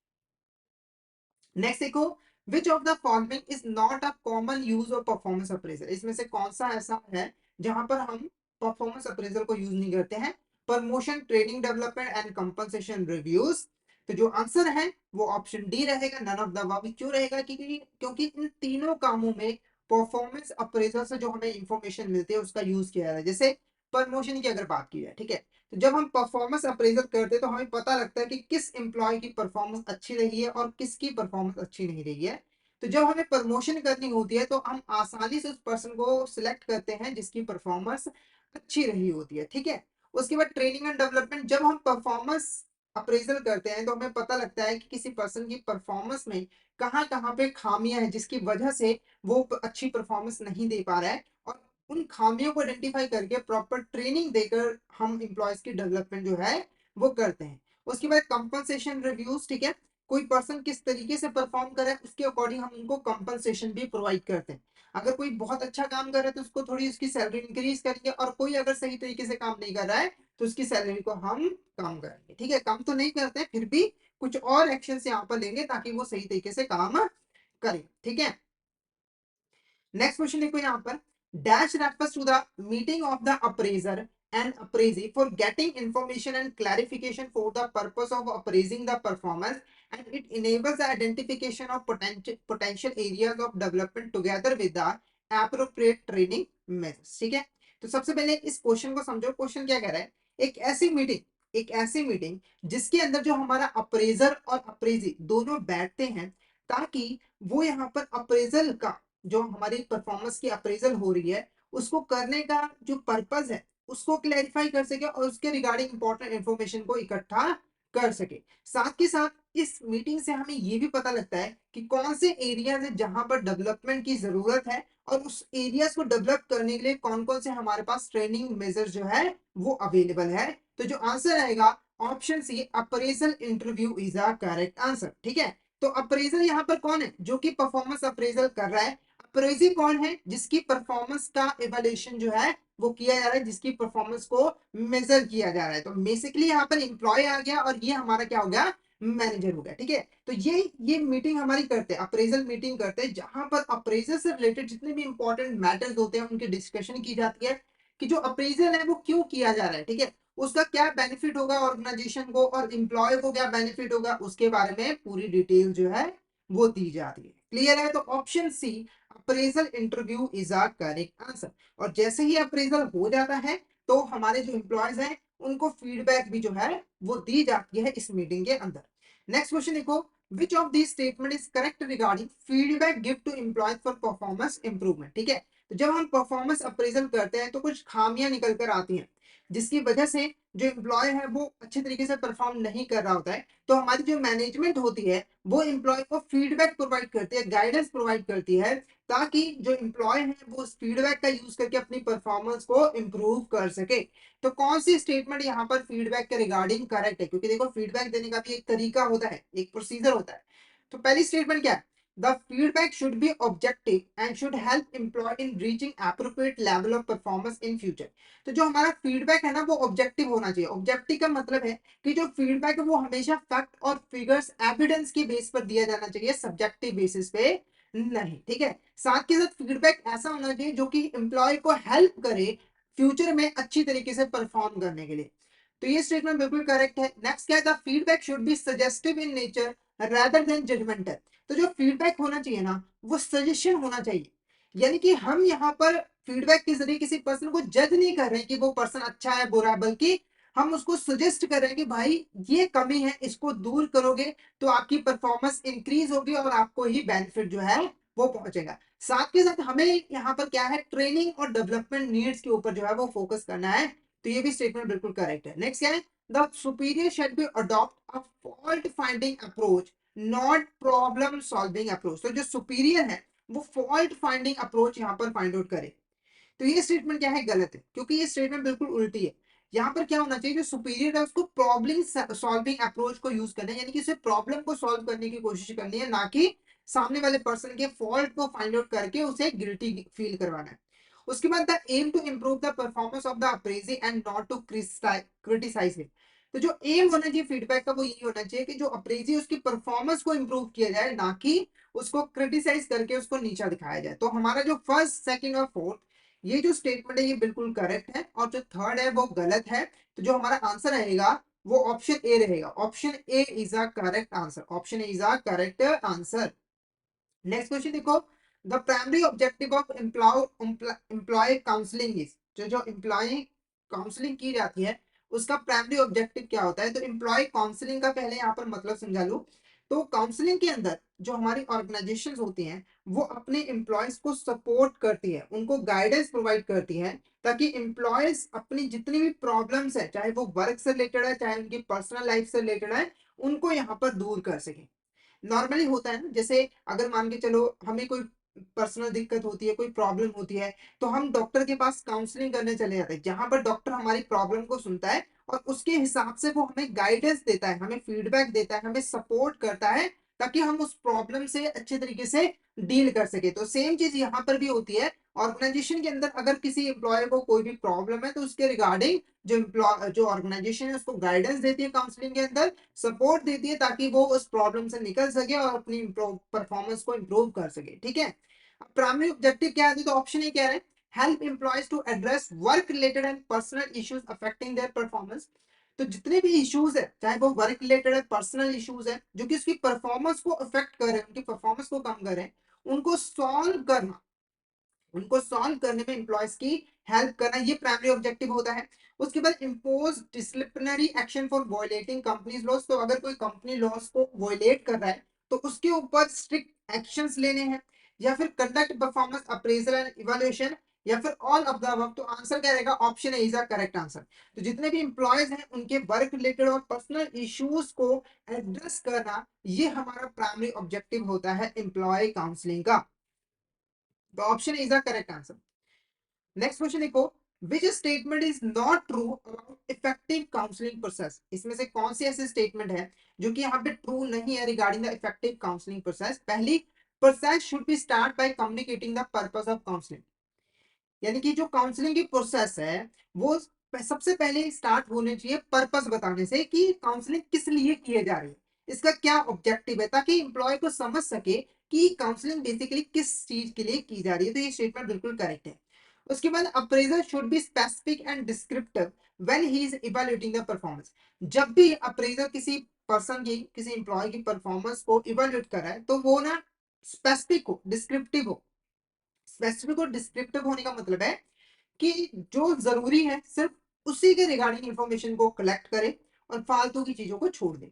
नेक्स्ट देखो, which of the following is not a common use of performance appraisal. इसमें से कौन सा ऐसा है जहां पर हम परफॉर्मेंस अप्रेजल को यूज नहीं करते हैं। Promotion, training development and compensation reviews. तो जो आंसर है वो ऑप्शन डी रहेगा, नन ऑफ द अबव। क्यों रहेगा, क्योंकि इन तीनों कामों में परफॉर्मेंस अप्रेजल से जो हमें इंफॉर्मेशन मिलती है उसका यूज किया जाता है। जैसे प्रमोशन की अगर बात की जाए, ठीक है, तो जब हम परफॉर्मेंस अप्रेजल करते हैं तो हमें पता लगता है कि किस एम्प्लॉय की परफॉर्मेंस अच्छी रही है और किसकी परफॉर्मेंस अच्छी नहीं रही है। तो जब हमें प्रमोशन करनी होती है तो हम आसानी से उस पर्सन को सिलेक्ट करते हैं जिसकी परफॉर्मेंस अच्छी रही होती है। ठीक है, उसके बाद ट्रेनिंग एंड डेवलपमेंट, जब हम परफॉर्मेंस अप्रेजल करते हैं तो हमें पता लगता है कि किसी पर्सन की परफॉर्मेंस में कहाँ कहाँ पे खामियां हैं जिसकी वजह से वो अच्छी परफॉर्मेंस नहीं दे पा रहा है। और उन खामियों को आइडेंटिफाई करके प्रॉपर ट्रेनिंग देकर हम एम्प्लॉयज की डेवलपमेंट जो है वो करते हैं। उसके बाद कंपनसेशन रिव्यूज, ठीक है, कोई पर्सन किस तरीके से परफॉर्म करे उसके अकॉर्डिंग हम उनको कंपनसेशन भी प्रोवाइड करते हैं। अगर कोई बहुत अच्छा काम कर रहा है तो उसको थोड़ी उसकी सैलरी इंक्रीज करेंगे, और कोई अगर सही तरीके से काम नहीं कर रहा है तो उसकी सैलरी को हम कम करेंगे। ठीक है, कम तो नहीं करते हैं, फिर भी कुछ और एक्शन यहाँ पर लेंगे ताकि वो सही तरीके से काम करे। ठीक है, नेक्स्ट क्वेश्चन देखो यहाँ पर, dash refers to the meeting of the appraiser and appraisee for getting information and clarification for the purpose of appraising the performance, and it enables the identification of potential areas of development together with the appropriate training measures। ठीक है, तो सबसे पहले इस question को समझो। Question क्या कह रहा है, एक ऐसी मीटिंग जिसके अंदर जो हमारा अप्रेजर और अप्रेजी दोनों बैठते हैं, ताकि वो यहाँ पर अप्रेजल का जो हमारी परफॉर्मेंस की अप्रेजल हो रही है उसको करने का जो पर्पज है उसको क्लैरिफाई कर सके और उसके रिगार्डिंग इंपॉर्टेंट इंफॉर्मेशन को इकट्ठा कर सके। साथ के साथ इस मीटिंग से हमें ये भी पता लगता है कि कौन से एरियाज है जहां पर डेवलपमेंट की जरूरत है, और उस एरियाज को डेवलप करने के लिए कौन कौन से हमारे पास ट्रेनिंग मेजर जो है वो अवेलेबल है। तो जो आंसर आएगा option C, appraisal interview is a correct answer. ठीक है, तो अप्रेजल यहाँ पर कौन है, जो कि परफॉर्मेंस अप्रेजल कर रहा है। अप्रेजी कौन है, जिसकी परफॉर्मेंस का इवैल्यूएशन जो है वो किया जा रहा है, जिसकी परफॉर्मेंस को मेजर किया जा रहा है। तो बेसिकली यहाँ पर एम्प्लॉय आ गया और ये हमारा क्या हो गया, मैनेजर हो गया। ठीक है, तो ये मीटिंग हमारी करते हैं, अप्रेजल मीटिंग करते हैं, जहां पर अप्रेजल से रिलेटेड जितने भी इंपॉर्टेंट मैटर्स होते हैं उनकी डिस्कशन की जाती है कि जो अप्रेजल है वो क्यों किया जा रहा है। ठीक है, उसका क्या बेनिफिट होगा ऑर्गेनाइजेशन को और एम्प्लॉय को क्या बेनिफिट होगा, उसके बारे में पूरी डिटेल जो है वो दी जाती है। क्लियर है? तो option C appraisal interview is a correct answer. और जैसे ही अप्रेजल हो जाता है तो हमारे जो एम्प्लॉयज हैं उनको फीडबैक भी जो है वो दी जाती है इस मीटिंग के अंदर। नेक्स्ट क्वेश्चन देखो, which of this statement is correct regarding feedback give to employees for performance improvement. ठीक है, तो जब हम परफॉर्मेंस अप्रेजल करते हैं तो कुछ खामियां निकल कर आती हैं जिसकी वजह से जो एम्प्लॉय है वो अच्छे तरीके से परफॉर्म नहीं कर रहा होता है। तो हमारी जो मैनेजमेंट होती है वो एम्प्लॉय को फीडबैक प्रोवाइड करती है, गाइडेंस प्रोवाइड करती है, ताकि जो एम्प्लॉय है वो उस फीडबैक का यूज करके अपनी परफॉर्मेंस को इंप्रूव कर सके। तो कौन सी स्टेटमेंट यहाँ पर फीडबैक के रिगार्डिंग करेक्ट है, क्योंकि देखो फीडबैक देने का भी एक तरीका होता है, एक प्रोसीजर होता है। तो पहली स्टेटमेंट क्या है, the feedback should be objective and should help employee in reaching appropriate level of performance in future. तो जो हमारा फीडबैक है ना वो ऑब्जेक्टिव होना चाहिए। ऑब्जेक्टिव का मतलब है कि जो फीडबैक है वो हमेशा फैक्ट और फिगर्स एविडेंस के बेस पर दिया जाना चाहिए, सब्जेक्टिव बेसिस पे नहीं। ठीक है, साथ के साथ फीडबैक ऐसा होना चाहिए जो कि एम्प्लॉय को हेल्प करे फ्यूचर में अच्छी तरीके से परफॉर्म करने के लिए। तो ये स्टेटमेंट बिल्कुल करेक्ट है। नेक्स्ट क्या है, the feedback should be suggestive in nature rather than judgmental. तो जो फीडबैक होना चाहिए ना वो सजेशन होना चाहिए, यानी कि हम यहाँ पर फीडबैक के जरिए किसी पर्सन को जज नहीं कर रहे हैं कि वो पर्सन अच्छा है बुरा है, बल्कि हम उसको सजेस्ट कर रहे हैं कि भाई ये कमी है, इसको दूर करोगे तो आपकी परफॉर्मेंस इंक्रीज होगी और आपको ही बेनिफिट जो है वो पहुंचेगा। साथ के साथ हमें यहाँ पर क्या है, ट्रेनिंग और डेवलपमेंट नीड्स के ऊपर जो है वो फोकस करना है। तो ये भी स्टेटमेंट बिल्कुल करेक्ट है। नेक्स्ट क्या है, the superior should be adopt a fault finding approach not problem solving approach. तो जो सुपीरियर है वो फॉल्ट फाइंडिंग अप्रोच यहाँ पर फाइंड आउट करे। तो ये स्टेटमेंट क्या है, गलत है, क्योंकि ये स्टेटमेंट बिल्कुल उल्टी है। यहाँ पर क्या होना चाहिए, जो सुपीरियर है उसको प्रॉब्लम सॉल्विंग अप्रोच को यूज करना है, यानी कि उसे प्रॉब्लम को सॉल्व करने की कोशिश करनी है, ना कि सामने वाले पर्सन के फॉल्ट को फाइंड आउट करके उसे गिल्टी फील करवाना है। उसके बाद the aim to improve the performance of the appraisee and not to criticise him. तो जो एम होना चाहिए फीडबैक का वो यही होना चाहिए कि जो अप्रेजी उसकी परफॉर्मेंस को इंप्रूव किया जाए, ना कि उसको क्रिटिसाइज करके उसको नीचा दिखाया जाए। तो हमारा जो फर्स्ट सेकंड और फोर्थ ये जो स्टेटमेंट है ये बिल्कुल करेक्ट है, और जो थर्ड है वो गलत है। तो जो हमारा आंसर रहेगा वो ऑप्शन ए रहेगा। Option A is a correct answer. Option A is a correct answer. Next question देखो, the primary objective of employee counselling is. जो एम्प्लॉय काउंसलिंग की जाती है उसका प्राइमरी ऑब्जेक्टिव क्या होता है। तो एम्प्लॉय काउंसलिंग का पहले यहाँ पर मतलब समझा लूं। तो काउंसलिंग के अंदर जो हमारी ऑर्गेनाइजेशंस होती हैं वो अपने एम्प्लॉयज को सपोर्ट करती है, उनको गाइडेंस प्रोवाइड करती है, ताकि एम्प्लॉयज अपनी जितनी भी प्रॉब्लम्स है, चाहे वो वर्क से रिलेटेड है चाहे उनकी पर्सनल लाइफ से रिलेटेड है, उनको यहाँ पर दूर कर सके। नॉर्मली होता है ना, जैसे अगर मान के चलो हमें कोई पर्सनल दिक्कत होती है, कोई प्रॉब्लम होती है, तो हम डॉक्टर के पास काउंसलिंग करने चले जाते हैं, जहां पर डॉक्टर हमारी प्रॉब्लम को सुनता है और उसके हिसाब से वो हमें गाइडेंस देता है, हमें फीडबैक देता है, हमें सपोर्ट करता है, ताकि हम उस प्रॉब्लम से अच्छे तरीके से डील कर सके। तो सेम चीज यहाँ पर भी होती है। ऑर्गेनाइजेशन के अंदर अगर किसी एम्प्लॉय को कोई भी प्रॉब्लम है तो उसके रिगार्डिंग जो ऑर्गेनाइजेशन है उसको गाइडेंस देती है, काउंसलिंग के अंदर सपोर्ट देती है, ताकि वो उस प्रॉब्लम से निकल सके और अपनी परफॉर्मेंस को इंप्रूव कर सके। ठीक है, प्राइमरी ऑब्जेक्टिव क्या है, तो ऑप्शन ए कह रहे हैं help employees to address work related and personal issues affecting their performance. तो जितने भी इश्यूज है, चाहे वो वर्क रिलेटेड है, पर्सनल इश्यूज है, जो कि उसकी परफॉर्मेंस को अफेक्ट कर रहे हैं, उनकी परफॉर्मेंस को कम कर रहे हैं, उनको सॉल्व करना, उनको सॉल्व करने में एम्प्लॉयज की हेल्प करना, ये प्राइमरी ऑब्जेक्टिव होता है। उसके बाद impose disciplinary action for violating companies loss. तो अगर कोई कंपनी लॉस को वायलेट कर रहा है तो उसके ऊपर स्ट्रिक्ट एक्शंस लेने हैं, या फिर conduct performance appraisal and evaluation, या फिर ऑल ऑफ द अबव। तो आंसर क्या रहेगा, option A is the correct answer. तो जितने भी एम्प्लॉयज हैं उनके वर्क रिलेटेड और पर्सनल इश्यूज को एड्रेस करना, ये हमारा प्राइमरी ऑब्जेक्टिव होता है एम्प्लॉय काउंसलिंग का। तो option is the correct answer. Next question देखो, which statement is not true about effective counselling process. इसमें से कौन सी ऐसी स्टेटमेंट है जो कि यहाँ पे ट्रू नहीं है regarding the effective counselling process. पहली, process should be start by communicating the purpose of counselling. यानी कि जो काउंसलिंग की प्रोसेस है वो सबसे पहले स्टार्ट होने चाहिए पर्पस बताने से, कि काउंसलिंग किस लिए किए जा रही है, इसका क्या ऑब्जेक्टिव है, ताकि एम्प्लॉय को समझ सके कि काउंसलिंग बेसिकली किस चीज के लिए की जा रही है। तो ये स्टेटमेंट बिल्कुल करेक्ट है। उसके बाद appraisal should be specific and descriptive when he is evaluating the performance. जब भी अप्रेजर किसी पर्सन की, किसी एम्प्लॉय की परफॉर्मेंस को इवैल्यूएट कर रहा है तो वो ना स्पेसिफिक हो, डिस्क्रिप्टिव हो। स्पेसिफिक और डिस्क्रिप्टिव होने का मतलब है कि जो जरूरी है सिर्फ उसी के रिगार्डिंग इंफॉर्मेशन को कलेक्ट करे और फालतू की चीजों को छोड़ दे।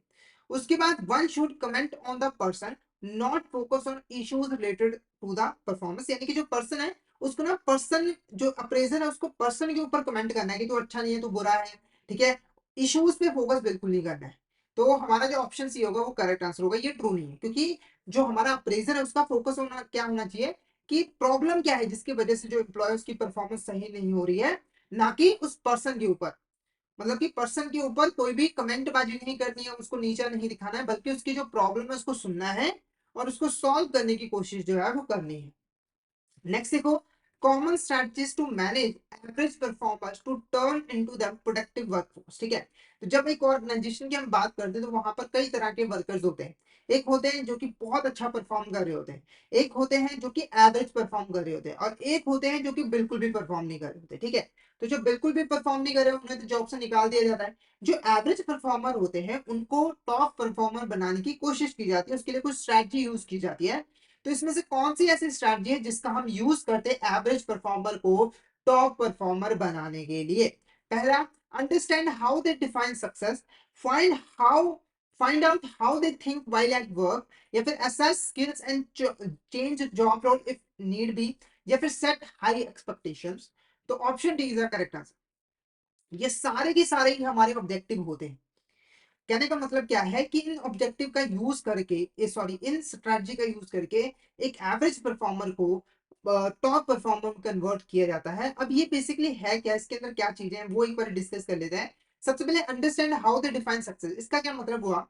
उसके बाद one should comment on the person, not focus on issues related to the performance. यानी कि जो पर्सन है उसको ना, पर्सन जो अप्रेजर है उसको पर्सन के ऊपर कमेंट करना है कि तू अच्छा नहीं है, तू बुरा है, ठीक है। इश्यूज पे फोकस बिल्कुल नहीं करना है। तो हमारा जो ऑप्शन सी होगा वो करेक्ट आंसर होगा। ये ट्रू नहीं है, क्योंकि जो हमारा अप्रेजर है उसका फोकस होना क्या होना चाहिए कि प्रॉब्लम क्या है जिसकी वजह से जो एम्प्लॉयज की परफॉर्मेंस सही नहीं हो रही है, ना कि उस पर्सन के ऊपर। मतलब कि पर्सन के ऊपर कोई भी कमेंट बाजी नहीं करनी है, उसको नीचा नहीं दिखाना है, बल्कि उसकी जो प्रॉब्लम है उसको सुनना है और उसको सॉल्व करने की कोशिश जो है वो करनी है। नेक्स्ट देखो, common strategies to manage average performers to turn into the productive workforce. ठीक है, तो जब एक ऑर्गेनाइजेशन की हम बात करते हैं तो वहां पर कई तरह के वर्कर्स होते हैं। एक होते हैं जो कि बहुत अच्छा परफॉर्म कर रहे होते हैं, एक होते हैं जो कि एवरेज परफॉर्म कर रहे होते हैं, और एक होते हैं जो कि बिल्कुल भी परफॉर्म नहीं कर रहे होते। ठीक है, तो जो बिल्कुल भी परफॉर्म नहीं कर रहे उन्हें तो जॉब से निकाल दिया जाता है। जो एवरेज परफॉर्मर होते हैं उनको टॉप परफॉर्मर बनाने की कोशिश की जाती है, उसके लिए कुछ स्ट्रैटेजी यूज की जाती है। तो इसमें से कौन सी ऐसी स्ट्रैटेजी है जिसका हम यूज करते हैं एवरेज परफॉर्मर को टॉप परफॉर्मर बनाने के लिए? पहला, understand how they define success, find how find out how they think while at work, या फिर assess skills and change job role if need be, या फिर सेट हाई एक्सपेक्टेशंस। तो option D is the correct answer. ये सारे के सारे ही हमारे ऑब्जेक्टिव होते हैं। कहने का मतलब क्या है कि इन ऑब्जेक्टिव का यूज करके, सॉरी, इन स्ट्रेटजी का यूज करके एक एवरेज परफॉर्मर को टॉप परफॉर्मर में कन्वर्ट किया जाता है। अब ये बेसिकली है क्या, इसके अंदर क्या चीजें हैं वो एक बार डिस्कस कर लेते हैं। सबसे पहले understand how they define success. इसका क्या मतलब हुआ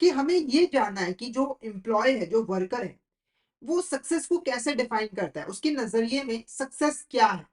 कि हमें ये जानना है कि जो एम्प्लॉय है, जो वर्कर है, वो सक्सेस को कैसे डिफाइन करता है, उसके नजरिए में सक्सेस क्या है।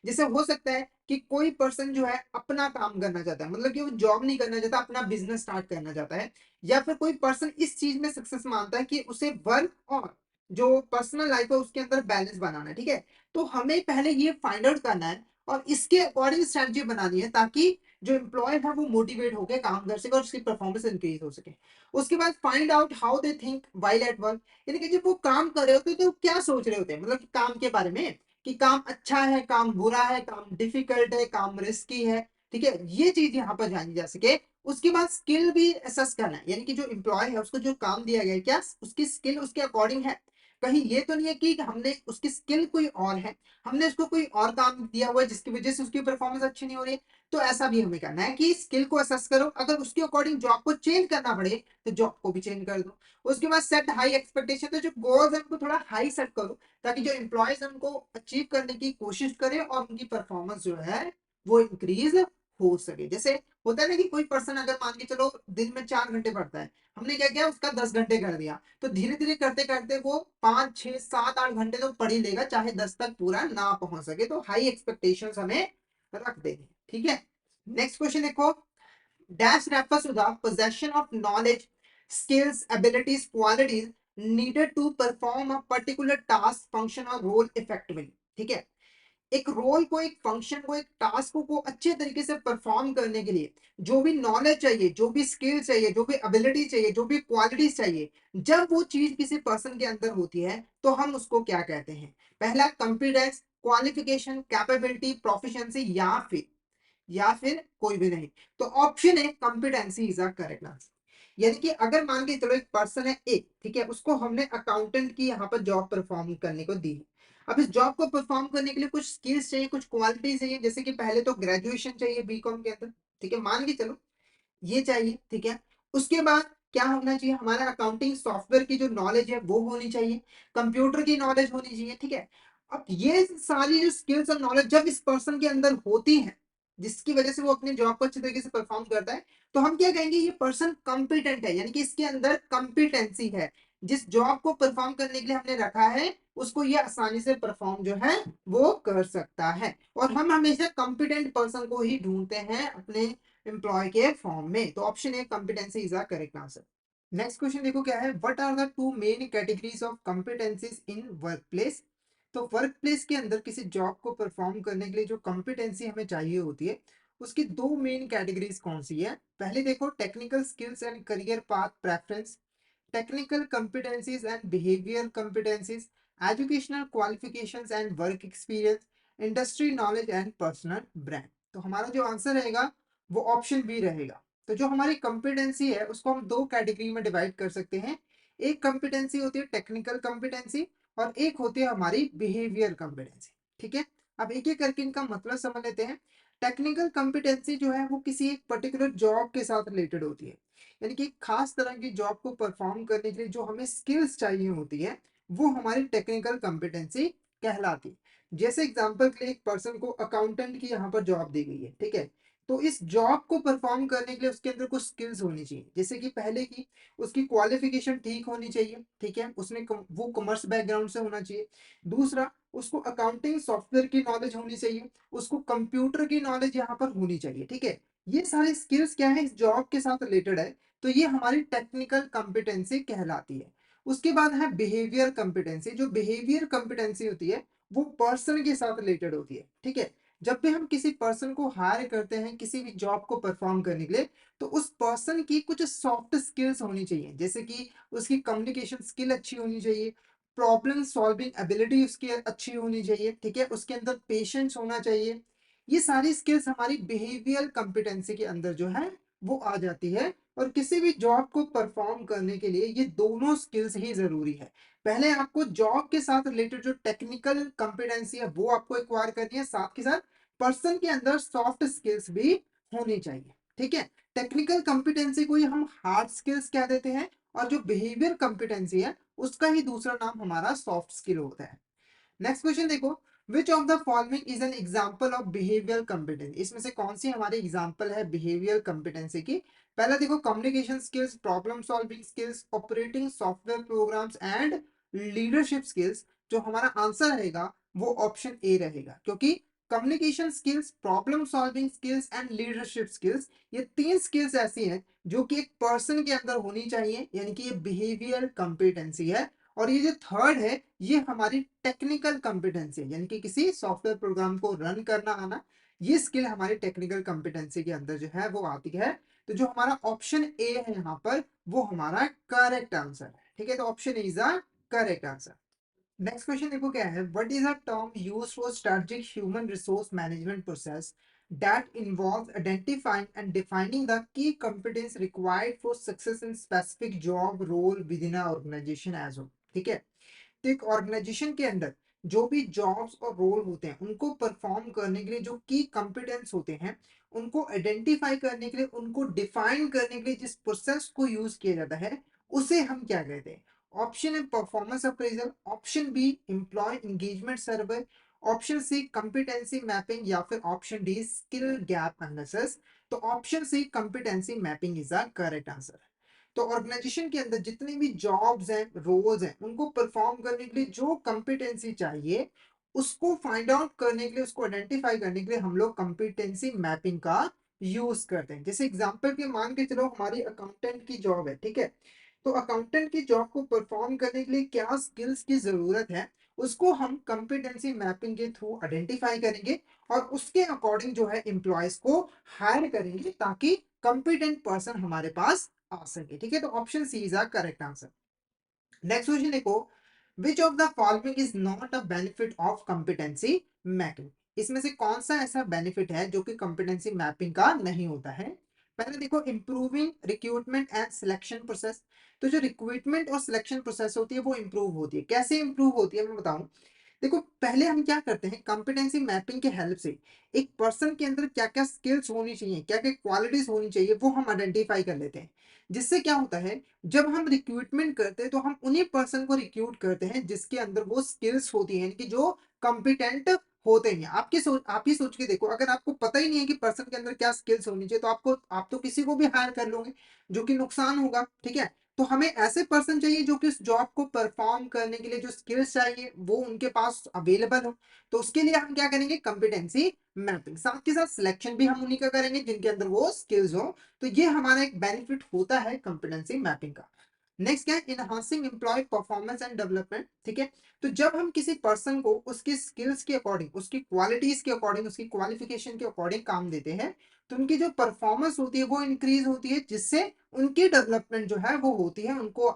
जैसे हो सकता है कि कोई पर्सन जो है अपना काम करना चाहता है, मतलब कि वो जॉब नहीं करना चाहता, अपना बिजनेस स्टार्ट करना चाहता है। या फिर कोई पर्सन इस चीज में सक्सेस मानता है कि उसे वर्क और जो पर्सनल लाइफ है उसके अंदर बैलेंस बनाना है। ठीक है, तो हमें पहले ये फाइंड आउट करना है और इसके अकॉर्डिंग स्ट्रेटजी बनानी है, ताकि जो एम्प्लॉय है वो मोटिवेट होकर काम कर सके और उसकी परफॉर्मेंस इंक्रीज हो सके। उसके बाद find out how they think while at work. यानी कि जब वो काम कर रहे होते हैं तो क्या सोच रहे होते हैं, मतलब कि काम के बारे में, कि काम अच्छा है, काम बुरा है, काम डिफिकल्ट है, काम रिस्की है। ठीक है, ये चीज यहाँ पर जानी जा सके। उसके बाद स्किल भी असेस करना है, यानी कि जो एम्प्लॉय है उसको जो काम दिया गया है क्या उसकी स्किल उसके अकॉर्डिंग है। कहीं ये तो नहीं है कि हमने उसकी स्किल कोई और है, हमने उसको कोई और काम दिया हुआ है जिसकी वजह से उसकी परफॉर्मेंस अच्छी नहीं हो रही है। तो ऐसा भी हमें करना है कि स्किल को असेस करो, अगर उसके अकॉर्डिंग जॉब को चेंज करना पड़े तो जॉब को भी चेंज कर दो। उसके बाद सेट हाई एक्सपेक्टेशन, तो जो गोल्स है उनको थोड़ा हाई सेट करो, ताकि जो एम्प्लॉयज उनको अचीव करने की कोशिश करें और उनकी परफॉर्मेंस जो है वो इंक्रीज हो सके। जैसे होता है ना कि कोई पर्सन अगर मान के चलो दिन में 4 घंटे पढ़ता है, हमने क्या किया उसका 10 घंटे कर दिया, तो धीरे धीरे करते करते वो 5 6 7 8 घंटे तो पढ़ ही लेगा, चाहे 10 तक पूरा ना पहुंच सके। तो हाई एक्सपेक्टेशंस हमें रख देंगे। ठीक है, नेक्स्ट क्वेश्चन देखो। Dash refers to the possession of knowledge, skills, abilities, qualities needed to perform a particular task, function or role effectively. ठीक है, एक रोल को, एक फंक्शन को, एक टास्क को अच्छे तरीके से परफॉर्म करने के लिए जो भी नॉलेज चाहिए, जो भी स्किल चाहिए, जो भी एबिलिटी चाहिए, जो भी क्वालिटीज चाहिए, जब वो चीज किसी पर्सन के अंदर होती है तो हम उसको क्या कहते हैं? पहला, कॉन्फिडेंस, क्वालिफिकेशन, कैपेबिलिटी, प्रोफिशिएंसी, या फिर कोई भी नहीं। तो ऑप्शन है competency is a correct answer. यानी कि अगर मान के चलो एक पर्सन है एक, ठीक है, उसको हमने अकाउंटेंट की यहाँ पर जॉब परफॉर्म करने को दी। अब इस जॉब को परफॉर्म करने के लिए कुछ स्किल्स चाहिए, कुछ क्वालिटी चाहिए, जैसे कि पहले तो ग्रेजुएशन चाहिए बीकॉम के अंदर। ठीक है, मान के चलो ये चाहिए। ठीक है, उसके बाद क्या होना चाहिए, हमारा अकाउंटिंग सॉफ्टवेयर की जो नॉलेज है वो होनी चाहिए, कंप्यूटर की नॉलेज होनी चाहिए। ठीक है, अब ये सारी जो स्किल्स और नॉलेज जब इस पर्सन के अंदर होती है, जिसकी वजह से वो अपने जॉब को अच्छे तरीके से परफॉर्म करता है, तो हम क्या कहेंगे, ये पर्सन कॉम्पिटेंट है, यानी कि इसके अंदर कॉम्पिटेंसी है। जिस जॉब को परफॉर्म करने के लिए हमने रखा है उसको ये आसानी से परफॉर्म जो है वो कर सकता है। और हम हमेशा कॉम्पिटेंट पर्सन को ही ढूंढते हैं अपने एम्प्लॉय के फॉर्म में। तो option A competency is the correct answer. Next question देखो क्या है, what are the two main categories of competencies in work place. तो वर्क प्लेस के अंदर किसी जॉब को परफॉर्म करने के लिए जो कॉम्पिटेंसी हमें चाहिए होती है उसकी दो मेन कैटेगरीज कौन सी है। पहले देखो technical skills and career path preference, technical competencies and behavioral competencies, educational qualifications and work experience, industry knowledge and personal brand। तो हमारा जो आंसर रहेगा वो ऑप्शन बी रहेगा। तो जो हमारी कंपिटेंसी है उसको हम दो कैटेगरी में डिवाइड कर सकते हैं। एक कंपिटेंसी होती है टेक्निकल कंपिटेंसी और एक होती है हमारी बिहेवियर कंपिटेंसी। ठीक है, अब एक एक करके इनका मतलब समझ लेते हैं। टेक्निकल कंपिटेंसी जो है वो किसी एक पर्टिकुलर जॉब के साथ रिलेटेड होती है, यानी कि एक खास तरह की जॉब को परफॉर्म करने के लिए जो हमें स्किल्स चाहिए होती है वो हमारी टेक्निकल कंपिटेंसी कहलाती है। जैसे एग्जांपल के लिए एक पर्सन को अकाउंटेंट की यहाँ पर जॉब दी गई है, ठीक है, तो इस जॉब को परफॉर्म करने के लिए उसके अंदर कुछ स्किल्स होनी चाहिए। जैसे कि पहले की उसकी क्वालिफिकेशन ठीक होनी चाहिए, ठीक है, वो कॉमर्स बैकग्राउंड से होना चाहिए। दूसरा, उसको अकाउंटिंग सॉफ्टवेयर की नॉलेज होनी चाहिए, उसको कंप्यूटर की नॉलेज यहाँ पर होनी चाहिए। ठीक है, ये सारी स्किल्स क्या है, इस जॉब के साथ रिलेटेड है, तो ये हमारी टेक्निकल कंपिटेंसी कहलाती है। उसके बाद है बिहेवियर कंपिटेंसी। जो बिहेवियर कंपिटेंसी होती है वो पर्सन के साथ रिलेटेड होती है। ठीक है, जब भी हम किसी पर्सन को हायर करते हैं किसी भी जॉब को परफॉर्म करने के लिए, तो उस पर्सन की कुछ सॉफ्ट स्किल्स होनी चाहिए। जैसे कि उसकी कम्युनिकेशन स्किल अच्छी होनी चाहिए, प्रॉब्लम सॉल्विंग एबिलिटी उसकी अच्छी होनी चाहिए, ठीक है, उसके अंदर पेशेंस होना चाहिए। ये सारी स्किल्स हमारी बिहेवियर कंपिटेंसी के अंदर जो है वो आ जाती है। और किसी भी जॉब को परफॉर्म करने के लिए ये दोनों स्किल्स ही जरूरी है। पहले आपको जॉब के साथ रिलेटेड जो टेक्निकल कंपिटेंसी है वो आपको एक्वायर करनी है, साथ के साथ पर्सन के अंदर सॉफ्ट स्किल्स भी होनी चाहिए। ठीक है, टेक्निकल कंपिटेंसी को ही हम हार्ड स्किल्स कह देते हैं और जो बिहेवियर कंपिटेंसी है उसका ही दूसरा नाम हमारा सॉफ्ट स्किल होता है। नेक्स्ट क्वेश्चन देखो, which of the following is an example of behaviour competency. इसमें से कौन सी हमारी एग्जांपल है बिहेवियर कंपिटेंसी की। पहला देखो, communication skills, problem solving skills, operating software programmes and leadership skills. जो हमारा आंसर रहेगा वो ऑप्शन ए रहेगा, क्योंकि communication skills, problem solving skills and leadership skills, ये तीन स्किल्स ऐसी हैं जो कि एक पर्सन के अंदर होनी चाहिए, यानी कि ये बिहेवियर कंपिटेंसी है। और ये जो थर्ड है ये हमारी टेक्निकल कंपिटेंसी है, यानी कि किसी सॉफ्टवेयर प्रोग्राम को रन करना आना, ये स्किल हमारी टेक्निकल कंपिटेंसी के अंदर जो है वो आती है। तो जो हमारा ऑप्शन ए है यहाँ पर वो हमारा करेक्ट आंसर है। ठीक है, तो option A is the correct answer. Next question देखो क्या है, what is a term used for strategic human resource management process that involves identifying and defining the key competence required for success in specific job role within an organization as well। ठीक है, तो एक organisation के अंदर जो भी jobs और role होते हैं उनको परफॉर्म करने के लिए जो की कंपिटेंस होते हैं उनको आइडेंटिफाई करने के लिए, उनको डिफाइन करने के लिए जिस प्रोसेस को यूज किया जाता है उसे हम क्या कहते हैं। Option A performance appraisal, option B employee engagement survey, option C competency mapping या फिर option D skill gap analysis. तो option C competency mapping is the correct answer. तो ऑर्गेनाइजेशन के अंदर जितनी भी जॉब्स हैं, रोल्स हैं, उनको परफॉर्म करने के लिए जो कंपिटेंसी चाहिए उसको फाइंड आउट करने के लिए, उसको आइडेंटिफाई करने के लिए हम लोग कंपिटेंसी मैपिंग का यूज करते हैं। जैसे एग्जांपल के मान के चलो हमारी अकाउंटेंट की जॉब है, ठीक है, तो अकाउंटेंट की जॉब को परफॉर्म करने के लिए क्या स्किल्स की जरूरत है उसको हम कंपिटेंसी मैपिंग के थ्रू आइडेंटिफाई करेंगे और उसके अकॉर्डिंग जो है एम्प्लॉयज को हायर करेंगे ताकि कंपिटेंट पर्सन हमारे पास आ सके। ठीक है, तो option C is the correct answer. Next question देखो, which of the following is not a benefit of competency mapping. इसमें से कौन सा ऐसा बेनिफिट है जो कि कंपिटेंसी मैपिंग का नहीं होता है। पहले देखो, improving recruitment and selection process. तो जो रिक्रूटमेंट और सिलेक्शन प्रोसेस होती है वो इंप्रूव होती है। कैसे इंप्रूव होती है मैं बताऊं। देखो, पहले हम क्या करते हैं, कंपिटेंसी मैपिंग के हेल्प से एक पर्सन के अंदर क्या क्या स्किल्स होनी चाहिए, क्या क्या क्वालिटीज होनी चाहिए वो हम आइडेंटिफाई कर लेते हैं। जिससे क्या होता है, जब हम रिक्रूटमेंट करते हैं तो हम उन्हीं पर्सन को रिक्रूट करते हैं जिसके अंदर वो स्किल्स होती हैं, कि जो कंपिटेंट होते हैं। आप ही सोच के देखो, अगर आपको पता ही नहीं है कि पर्सन के अंदर क्या स्किल्स होनी चाहिए तो आप तो किसी को भी हायर कर लोगे, जो कि नुकसान होगा। ठीक है, तो हमें ऐसे पर्सन चाहिए जो कि उस जॉब को परफॉर्म करने के लिए जो स्किल्स चाहिए वो उनके पास अवेलेबल हो। तो उसके लिए हम क्या करेंगे, कंपिटेंसी मैपिंग, साथ के साथ सिलेक्शन भी हम उन्हीं का करेंगे जिनके अंदर वो स्किल्स हो। तो ये हमारा एक बेनिफिट होता है कंपिटेंसी मैपिंग का। नेक्स्ट क्या है, enhancing employee performance and development. ठीक है, तो जब हम किसी पर्सन को उसकी स्किल्स के अकॉर्डिंग, उसकी क्वालिटीज के अकॉर्डिंग, उसकी क्वालिफिकेशन के अकॉर्डिंग काम देते हैं, तो उनकी जो परफॉर्मेंस होती है वो इंक्रीज होती है, जिससे उनकी डेवलपमेंट जो है वो होती है, उनको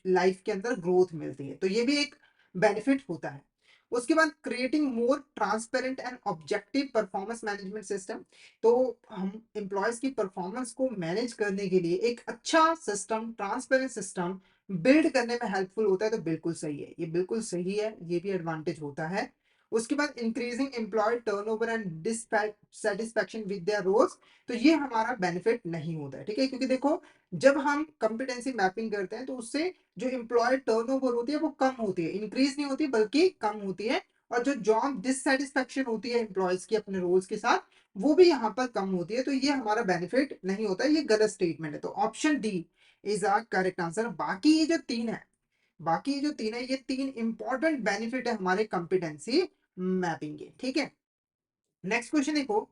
लाइफ के अंदर ग्रोथ मिलती है। तो ये भी एक बेनिफिट होता है। उसके बाद creating more transparent and objective performance management system. तो हम एम्प्लॉयज की परफॉर्मेंस को मैनेज करने के लिए एक अच्छा सिस्टम, ट्रांसपेरेंट सिस्टम बिल्ड करने में हेल्पफुल होता है। तो बिल्कुल सही है, ये बिल्कुल सही है, ये भी एडवांटेज होता है। उसके बाद increasing employee turnover and dissatisfaction with their roles. तो ये हमारा बेनिफिट नहीं होता है, ठीक है, क्योंकि देखो जब हम कंपिटेंसी मैपिंग करते हैं तो उससे जो एम्प्लॉय टर्नओवर होती है वो कम होती है, इंक्रीज नहीं होती बल्कि कम होती है। और जो जॉब डिससेटिस्फैक्शन होती है एम्प्लॉयज की अपने रोल्स के साथ, वो भी यहाँ पर कम होती है। तो ये हमारा बेनिफिट नहीं होता है, ये गलत स्टेटमेंट है। तो option D is a correct answer. बाकी ये जो तीन है, बाकी ये जो तीन है, ये तीन इंपॉर्टेंट बेनिफिट है हमारे कंपिटेंसी मैपिंग के। ठीक है, नेक्स्ट क्वेश्चन देखो।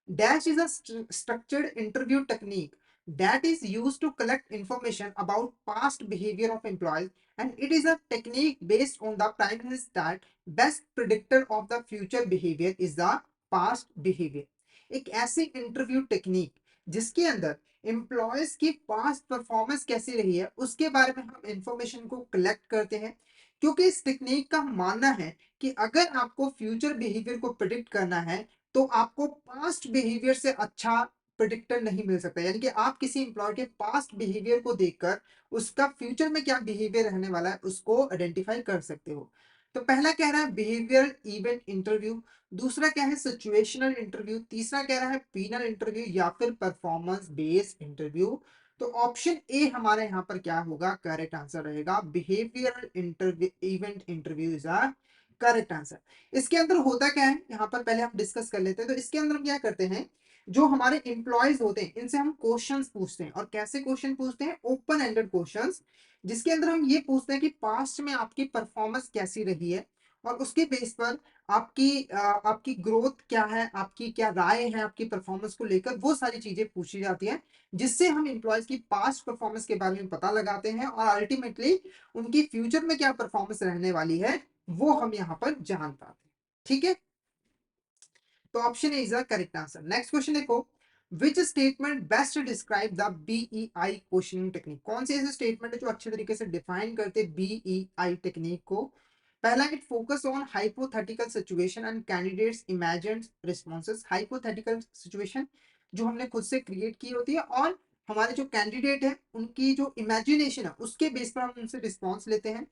Dash is a structured interview technique that is used to collect information about past behavior of employees, and it is a technique based on the premise that best predictor of the future behavior is the past behavior। एक ऐसी interview technique जिसके अंदर employees की past performance कैसी रही है उसके बारे में हम इंफॉर्मेशन को कलेक्ट करते हैं, क्योंकि इस टेक्निक का मानना है कि अगर आपको फ्यूचर बिहेवियर को प्रिडिक्ट करना है तो आपको पास्ट बिहेवियर से अच्छा प्रिडिक्टर नहीं मिल सकता। यानी कि आप किसी एम्प्लॉय के पास्ट बिहेवियर को देखकर उसका फ्यूचर में क्या बिहेवियर रहने वाला है उसको आइडेंटिफाई कर सकते हो। तो पहला कह रहा है बिहेवियरल इवेंट इंटरव्यू, दूसरा क्या है सिचुएशनल इंटरव्यू, तीसरा कह रहा है पीनल इंटरव्यू या फिर परफॉर्मेंस बेस्ड इंटरव्यू। तो ऑप्शन ए हमारे यहाँ पर क्या होगा, करेक्ट आंसर रहेगा behavioural interview event interview is a correct answer. इसके अंदर होता क्या है यहाँ पर पहले हम डिस्कस कर लेते हैं। तो इसके अंदर हम क्या करते हैं, जो हमारे एम्प्लॉयज होते हैं इनसे हम क्वेश्चंस पूछते हैं। और कैसे क्वेश्चन पूछते हैं, ओपन एंडेड क्वेश्चंस, जिसके अंदर हम ये पूछते हैं कि पास्ट में आपकी परफॉर्मेंस कैसी रही है, और उसके बेस पर आपकी ग्रोथ क्या है, आपकी क्या राय है आपकी परफॉर्मेंस को लेकर, वो सारी चीजें पूछी जाती हैं, जिससे हम एम्प्लॉयज की पास्ट परफॉर्मेंस के बारे में पता लगाते हैं और अल्टीमेटली उनकी फ्यूचर में क्या परफॉर्मेंस रहने वाली है वो हम यहाँ पर जान पाते हैं। ठीक है, तो option is the correct answer. Next question देखो, which statement best describe the BEI questioning technique. कौन सी ऐसे स्टेटमेंट है जो अच्छे तरीके से डिफाइन करते हैं बीईआई टेक्निक को। पहला, it focus on hypothetical situation and candidates imagined responses. Hypothetical situation जो हमने खुद से क्रिएट की होती है और हमारे जो कैंडिडेट है उनकी जो इमेजिनेशन है उसके बेस पर हम उनसे रिस्पॉन्स लेते हैं।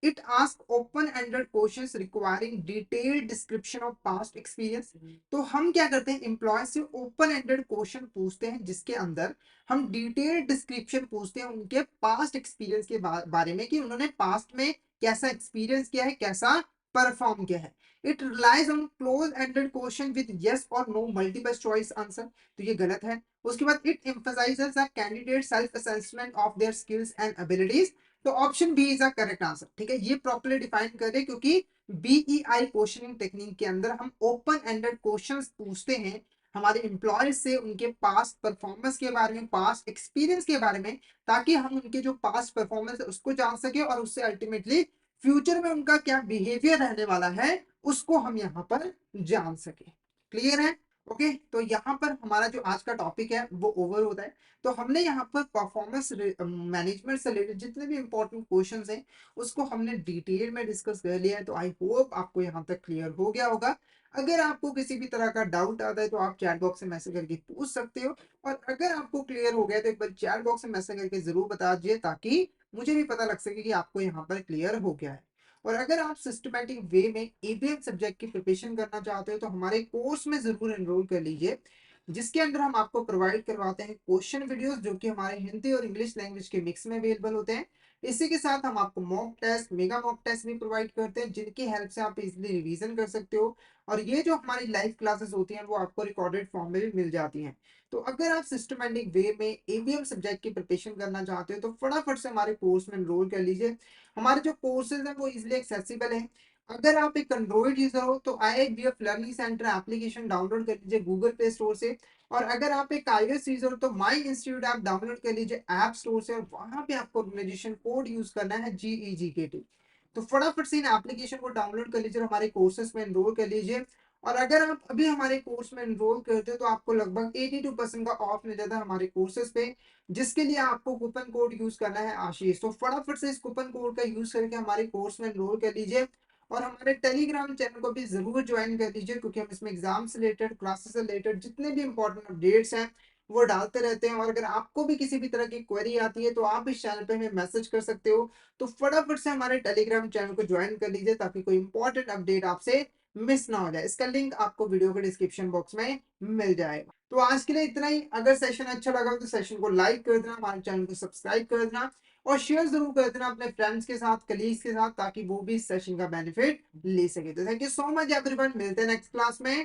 It asks open-ended questions requiring detailed description of past experience। तो हम क्या करते हैं, एम्प्लॉय से ओपन एंडेड क्वेश्चन पूछते हैं जिसके अंदर हम डिटेल्ड डिस्क्रिप्शन पूछते हैं उनके पास्ट एक्सपीरियंस के बारे में, कि उन्होंने पास्ट में कैसा एक्सपीरियंस किया है, कैसा परफॉर्म किया है। It relies on close ended question with yes और नो मल्टीपल चॉइस आंसर। तो ये गलत है। उसके बाद it emphasises the candidate self assessment of their skills and abilities. तो option B is a correct answer. ठीक है, ये प्रॉपर्ली डिफाइन करें, क्योंकि बीईआई क्वेश्चनिंग टेक्निक के अंदर हम ओपन एंडेड क्वेश्चंस पूछते हैं हमारे एम्प्लॉय से उनके पास्ट परफॉर्मेंस के बारे में, पास्ट एक्सपीरियंस के बारे में, ताकि हम उनके जो पास्ट परफॉर्मेंस है उसको जान सके और उससे अल्टीमेटली फ्यूचर में उनका क्या बिहेवियर रहने वाला है उसको हम यहाँ पर जान सके। क्लियर है? ओके, तो यहाँ पर हमारा जो आज का टॉपिक है वो ओवर होता है। तो हमने यहाँ पर परफॉर्मेंस मैनेजमेंट से रिलेटेड जितने भी इंपॉर्टेंट क्वेश्चंस हैं उसको हमने डिटेल में डिस्कस कर लिया है। तो आई होप आपको यहाँ तक क्लियर हो गया होगा। अगर आपको किसी भी तरह का डाउट आता है तो आप चैट बॉक्स में मैसेज करके पूछ सकते हो, और अगर आपको क्लियर हो गया तो एक बार चैट बॉक्स में मैसेज करके जरूर बता दीजिए, ताकि मुझे भी पता लग सके कि आपको यहाँ पर क्लियर हो गया है। और अगर आप सिस्टमैटिक वे में एबीएम सब्जेक्ट की प्रिपरेशन करना चाहते हो तो हमारे कोर्स में जरूर एनरोल कर लीजिए, जिसके अंदर हम आपको प्रोवाइड करवाते हैं क्वेश्चन वीडियोस जो कि हमारे हिंदी और इंग्लिश लैंग्वेज के मिक्स में अवेलेबल होते हैं। इसी के साथ हम आपको mock test, mega mock test भी प्रोवाइड करते हैं, जिनकी हेल्प से आप इजीली रिवीजन कर सकते हो। और ये जो हमारी लाइव क्लासेस होती हैं वो आपको रिकॉर्डेड फॉर्म में भी मिल जाती हैं। तो अगर आप सिस्टमैटिक वे में एबीएम सब्जेक्ट की प्रिपरेशन करना चाहते हो तो फटाफट से हमारे कोर्स में एनरोल कर लीजिए। हमारे जो कोर्सेज हैं वो इजिली एक्सेसिबल है। अगर आप एक एंड्रॉइड यूजर हो तो IIBF learning centre application download कर लीजिए गूगल प्ले स्टोर से। और अगर आप एक iOS यूजर हो तो माई इंस्टीट्यूट ऐप डाउनलोड कर लीजिए ऐप स्टोर से, और वहां पे आपको ऑर्गेनाइजेशन कोड यूज करना है GEGK2। तो फटाफट से इन एप्लीकेशन को डाउनलोड कर लीजिए और हमारे कोर्सेज में एनरोल कर लीजिए। और अगर आप अभी हमारे कोर्स में एनरोल करते हो तो आपको लगभग 82% का ऑफ मिल जाता है हमारे कोर्सेज पे, जिसके लिए आपको कूपन कोड यूज करना है आशीष। तो फटाफट से इस कूपन कोड का यूज करके हमारे कोर्स में एनरोल कर लीजिए। और हमारे टेलीग्राम चैनल को भी जरूर ज्वाइन कर लीजिए, क्योंकि हम इसमें एग्जाम से रिलेटेड, क्लासेस से रिलेटेड जितने भी इंपॉर्टेंट अपडेट्स हैं वो डालते रहते हैं। और अगर आपको भी किसी भी तरह की क्वेरी आती है तो आप इस चैनल पे हमें मैसेज कर सकते हो। तो फटाफट से हमारे टेलीग्राम चैनल को ज्वाइन कर लीजिए ताकि कोई इंपॉर्टेंट अपडेट आपसे मिस ना हो जाए। इसका लिंक आपको वीडियो के डिस्क्रिप्शन बॉक्स में मिल जाएगा। तो आज के लिए इतना ही। अगर सेशन अच्छा लगा हो तो सेशन को लाइक कर देना, हमारे चैनल को सब्सक्राइब कर देना और शेयर जरूर कर देना अपने फ्रेंड्स के साथ, कलीग्स के साथ, ताकि वो भी इस सेशन का बेनिफिट ले सके। तो thank you so much everyone, मिलते हैं नेक्स्ट क्लास में।